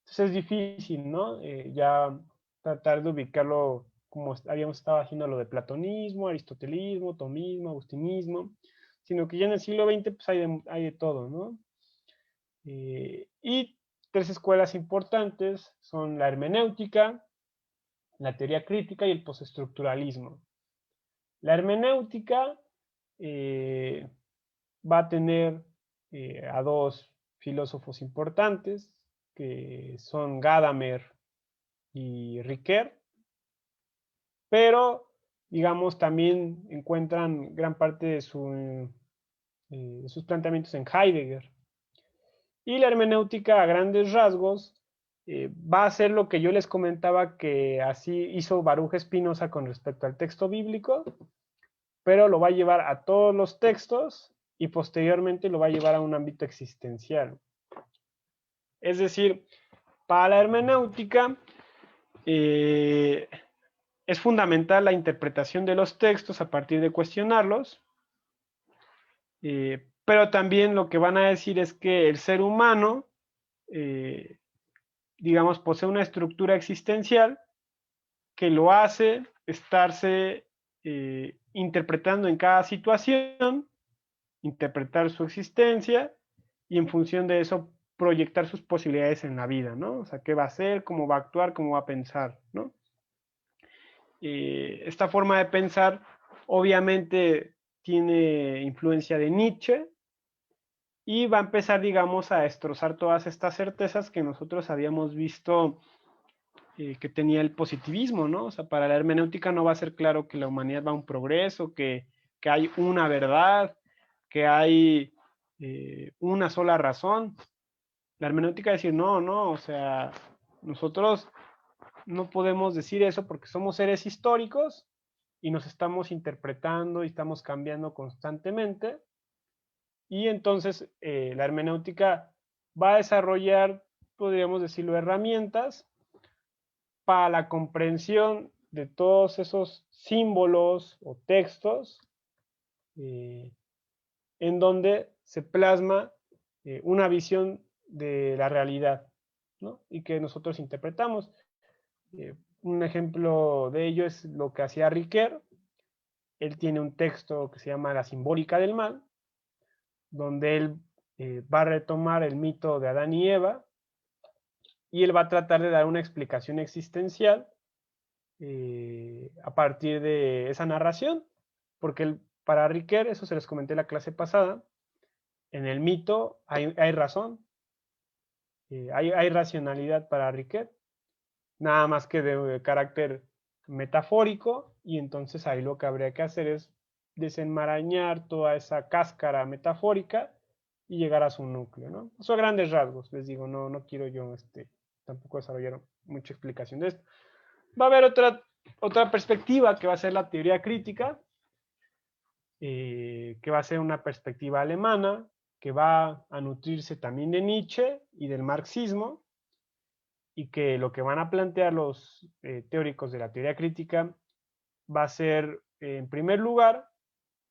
entonces es difícil, ¿no? Ya tratar de ubicarlo como habíamos estado haciendo lo de platonismo, aristotelismo, tomismo, agustinismo, sino que ya en el siglo XX pues hay de todo, ¿no? Y tres escuelas importantes son la hermenéutica, la teoría crítica y el postestructuralismo. La hermenéutica va a tener a dos filósofos importantes, que son Gadamer y Ricoeur, pero digamos, también encuentran gran parte de sus planteamientos en Heidegger. Y la hermenéutica a grandes rasgos va a hacer lo que yo les comentaba que así hizo Baruch Spinoza con respecto al texto bíblico, pero lo va a llevar a todos los textos y posteriormente lo va a llevar a un ámbito existencial. Es decir, para la hermenéutica es fundamental la interpretación de los textos a partir de cuestionarlos, pero también lo que van a decir es que el ser humano, digamos, posee una estructura existencial que lo hace estarse interpretando en cada situación, interpretar su existencia y en función de eso proyectar sus posibilidades en la vida, ¿no? O sea, qué va a hacer, cómo va a actuar, cómo va a pensar, ¿no? Esta forma de pensar obviamente tiene influencia de Nietzsche y va a empezar, digamos, a destrozar todas estas certezas que nosotros habíamos visto que tenía el positivismo, ¿no? O sea, para la hermenéutica no va a ser claro que la humanidad va a un progreso, que hay una verdad, que hay una sola razón. La hermenéutica va a decir, no, o sea, nosotros no podemos decir eso porque somos seres históricos y nos estamos interpretando y estamos cambiando constantemente. Y entonces la hermenéutica va a desarrollar, podríamos decirlo, herramientas para la comprensión de todos esos símbolos o textos en donde se plasma una visión de la realidad, ¿no? Y que nosotros interpretamos. Un ejemplo de ello es lo que hacía Riquet. Él tiene un texto que se llama La simbólica del mal, donde él va a retomar el mito de Adán y Eva, y él va a tratar de dar una explicación existencial a partir de esa narración, porque para Riquet, eso se les comenté en la clase pasada, en el mito hay razón, hay racionalidad para Riquet, nada más que de carácter metafórico, y entonces ahí lo que habría que hacer es desenmarañar toda esa cáscara metafórica y llegar a su núcleo, ¿no? Eso a grandes rasgos, les digo, no quiero yo tampoco desarrollar mucha explicación de esto. Va a haber otra perspectiva que va a ser la teoría crítica, que va a ser una perspectiva alemana, que va a nutrirse también de Nietzsche y del marxismo, y que lo que van a plantear los teóricos de la teoría crítica va a ser, en primer lugar,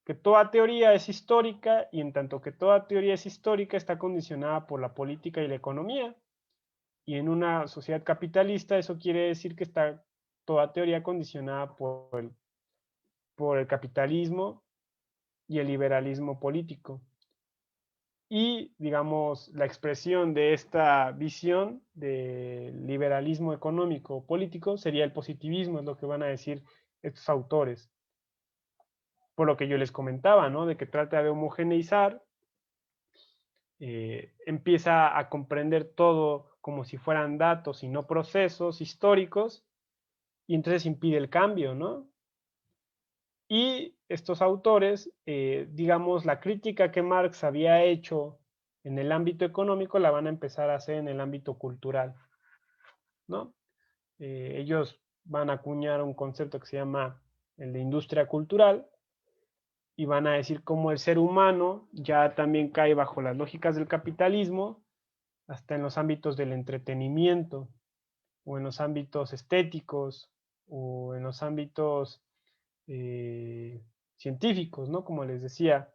que toda teoría es histórica, y en tanto que toda teoría es histórica, está condicionada por la política y la economía, y en una sociedad capitalista eso quiere decir que está toda teoría condicionada por el capitalismo y el liberalismo político. Y, digamos, la expresión de esta visión de liberalismo económico político sería el positivismo, es lo que van a decir estos autores. Por lo que yo les comentaba, ¿no? De que trata de homogeneizar, empieza a comprender todo como si fueran datos y no procesos históricos, y entonces impide el cambio, ¿no? Y estos autores, digamos, la crítica que Marx había hecho en el ámbito económico la van a empezar a hacer en el ámbito cultural, ¿no? Ellos van a acuñar un concepto que se llama el de industria cultural, y van a decir cómo el ser humano ya también cae bajo las lógicas del capitalismo, hasta en los ámbitos del entretenimiento, o en los ámbitos estéticos, o en los ámbitos científicos, ¿no? Como les decía,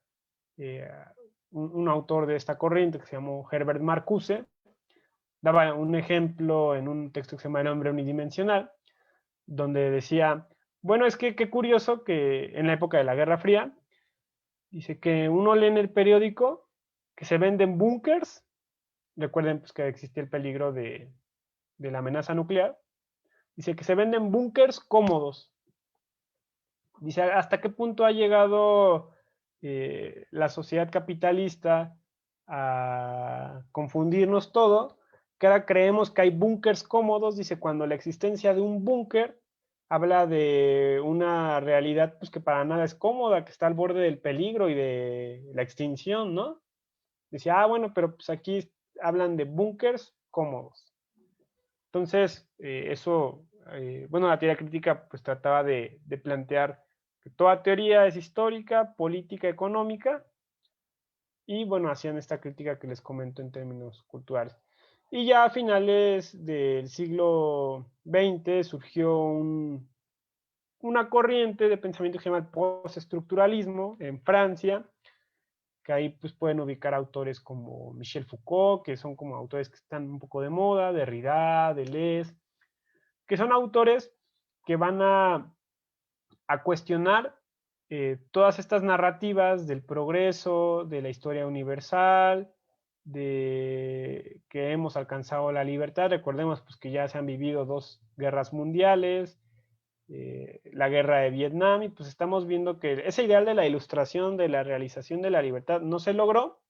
un autor de esta corriente que se llamó Herbert Marcuse, daba un ejemplo en un texto que se llama El hombre unidimensional, donde decía, bueno, es que qué curioso que en la época de la Guerra Fría, dice que uno lee en el periódico que se venden búnkers, recuerden pues, que existía el peligro de la amenaza nuclear, dice que se venden búnkers cómodos. Dice, ¿hasta qué punto ha llegado la sociedad capitalista a confundirnos todo? Que ahora creemos que hay búnkers cómodos, dice, cuando la existencia de un búnker habla de una realidad pues, que para nada es cómoda, que está al borde del peligro y de la extinción, ¿no? Decía, bueno, pero pues aquí hablan de búnkers cómodos. Entonces, bueno, la teoría crítica pues trataba de plantear que toda teoría es histórica, política, económica, y bueno, hacían esta crítica que les comento en términos culturales. Y ya a finales del siglo XX surgió una corriente de pensamiento que se llama el postestructuralismo en Francia, que ahí pues pueden ubicar autores como Michel Foucault, que son como autores que están un poco de moda, Derrida, Deleuze, que son autores que van a cuestionar todas estas narrativas del progreso, de la historia universal, de que hemos alcanzado la libertad. Recordemos pues, que ya se han vivido 2 guerras mundiales, la guerra de Vietnam, y pues estamos viendo que ese ideal de la ilustración, de la realización de la libertad, no se logró,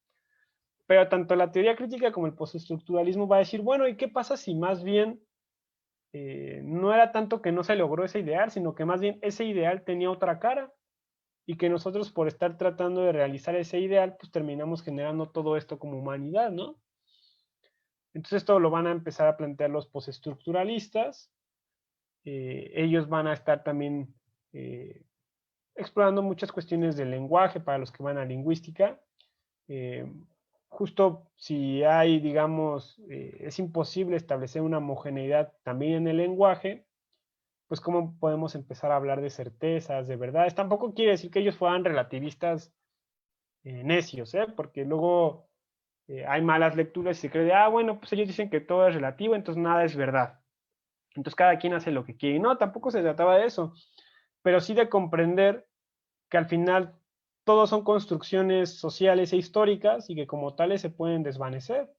pero tanto la teoría crítica como el postestructuralismo va a decir, bueno, ¿y qué pasa si más bien no era tanto que no se logró ese ideal, sino que más bien ese ideal tenía otra cara? Y que nosotros por estar tratando de realizar ese ideal, pues terminamos generando todo esto como humanidad, ¿no? Entonces esto lo van a empezar a plantear los postestructuralistas. Ellos van a estar también explorando muchas cuestiones del lenguaje para los que van a lingüística. Justo si hay, digamos, es imposible establecer una homogeneidad también en el lenguaje, pues cómo podemos empezar a hablar de certezas, de verdades. Tampoco quiere decir que ellos fueran relativistas necios, porque luego hay malas lecturas y se cree de, bueno, pues ellos dicen que todo es relativo, entonces nada es verdad. Entonces cada quien hace lo que quiere. Y no, tampoco se trataba de eso, pero sí de comprender que al final todos son construcciones sociales e históricas y que como tales se pueden desvanecer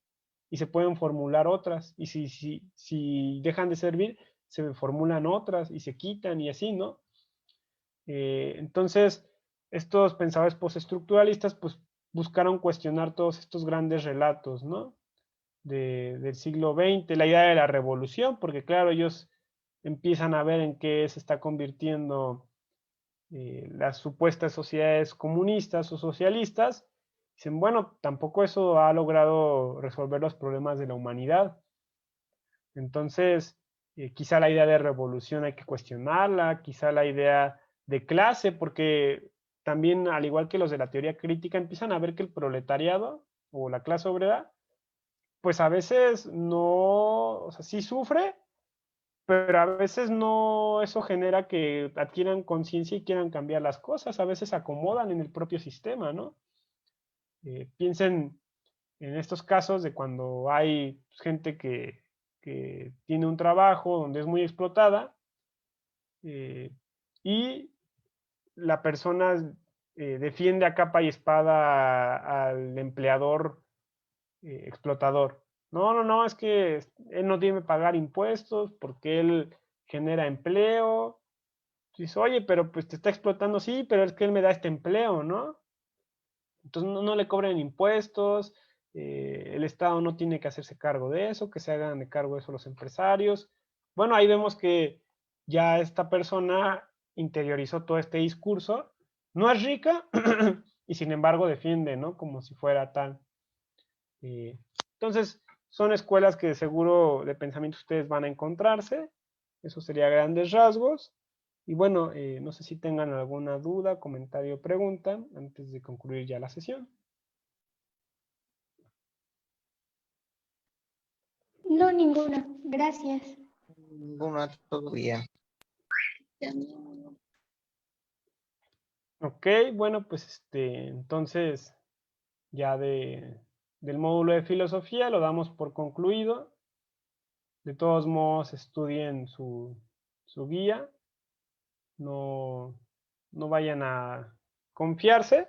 y se pueden formular otras. Y si dejan de servir, se formulan otras y se quitan y así, ¿no? Entonces, estos pensadores postestructuralistas pues buscaron cuestionar todos estos grandes relatos, ¿no? Del siglo XX, la idea de la revolución, porque claro, ellos empiezan a ver en qué se está convirtiendo las supuestas sociedades comunistas o socialistas. Dicen, bueno, tampoco eso ha logrado resolver los problemas de la humanidad. Entonces, quizá la idea de revolución hay que cuestionarla, quizá la idea de clase, porque también, al igual que los de la teoría crítica, empiezan a ver que el proletariado o la clase obrera, pues a veces no, o sea, sí sufre, pero a veces no, eso genera que adquieran conciencia y quieran cambiar las cosas, a veces se acomodan en el propio sistema, ¿no? Piensen en estos casos de cuando hay gente que tiene un trabajo donde es muy explotada y la persona defiende a capa y espada al empleador explotador. No, es que él no tiene que pagar impuestos porque él genera empleo. Dices, oye, pero pues te está explotando, sí, pero es que él me da este empleo, ¿no? Entonces no le cobren impuestos, el Estado no tiene que hacerse cargo de eso, que se hagan de cargo de eso los empresarios. Bueno, ahí vemos que ya esta persona interiorizó todo este discurso, no es rica y sin embargo defiende, ¿no? Como si fuera tal. Entonces, son escuelas que seguro de pensamiento ustedes van a encontrarse, eso sería grandes rasgos. Y bueno, no sé si tengan alguna duda, comentario o pregunta antes de concluir ya la sesión. No, ninguna. Gracias. Ninguna, todo bien. Ok, bueno, pues entonces ya del módulo de filosofía lo damos por concluido. De todos modos, estudien su guía. No vayan a confiarse.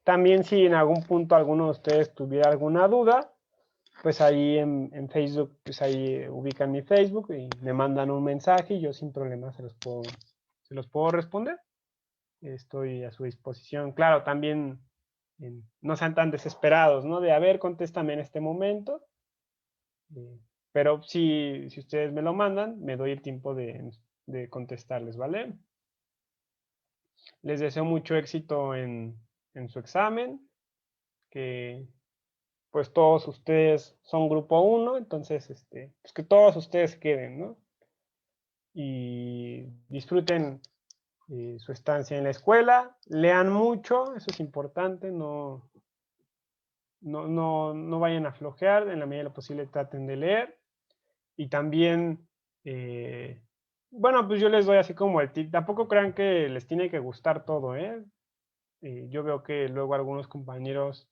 También si en algún punto alguno de ustedes tuviera alguna duda, pues ahí en Facebook, pues ahí ubican mi Facebook y me mandan un mensaje y yo sin problema se los puedo responder. Estoy a su disposición. Claro, también no sean tan desesperados, ¿no? De, a ver, contéstame en este momento. Pero si ustedes me lo mandan, me doy el tiempo de de contestarles, ¿vale? Les deseo mucho éxito en su examen, que pues todos ustedes son grupo 1, entonces pues que todos ustedes queden, ¿no? Y disfruten su estancia en la escuela, lean mucho, eso es importante, no vayan a flojear, en la medida de lo posible traten de leer. Y también, bueno, pues yo les doy así como el tip, tampoco crean que les tiene que gustar todo, ¿eh? Yo veo que luego algunos compañeros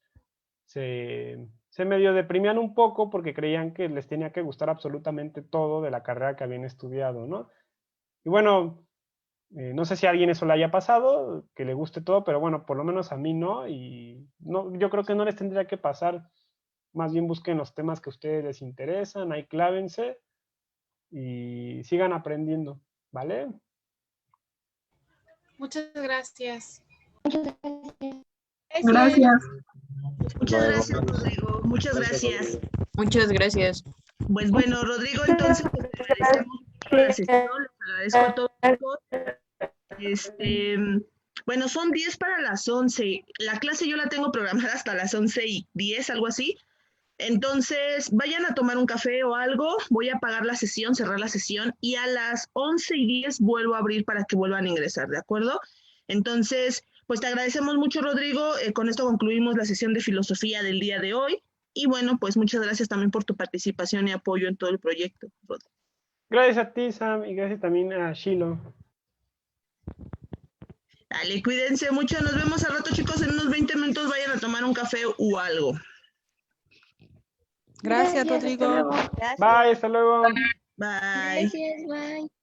se medio deprimían un poco porque creían que les tenía que gustar absolutamente todo de la carrera que habían estudiado, ¿no? Y bueno, no sé si a alguien eso le haya pasado, que le guste todo, pero bueno, por lo menos a mí no, y no, yo creo que no les tendría que pasar, más bien busquen los temas que a ustedes les interesan, ahí clávense y sigan aprendiendo, ¿vale? Muchas gracias. Gracias. Muchas gracias, Rodrigo. Muchas gracias. Muchas gracias. Pues bueno, Rodrigo, entonces pues, le agradecemos mucho la sesión, les agradezco a todos. Bueno, son 10 para las 11. La clase yo la tengo programada hasta las 11:10, algo así. Entonces, vayan a tomar un café o algo, voy a apagar la sesión, cerrar la sesión y a las 11:10 vuelvo a abrir para que vuelvan a ingresar, ¿de acuerdo? Entonces, pues te agradecemos mucho, Rodrigo. Con esto concluimos la sesión de filosofía del día de hoy. Y bueno, pues muchas gracias también por tu participación y apoyo en todo el proyecto, Rodrigo. Gracias a ti, Sam, y gracias también a Shilo. Dale, cuídense mucho. Nos vemos al rato, chicos. En unos 20 minutos vayan a tomar un café o algo. Gracias, Rodrigo. Bye, hasta luego. Bye. Gracias, bye.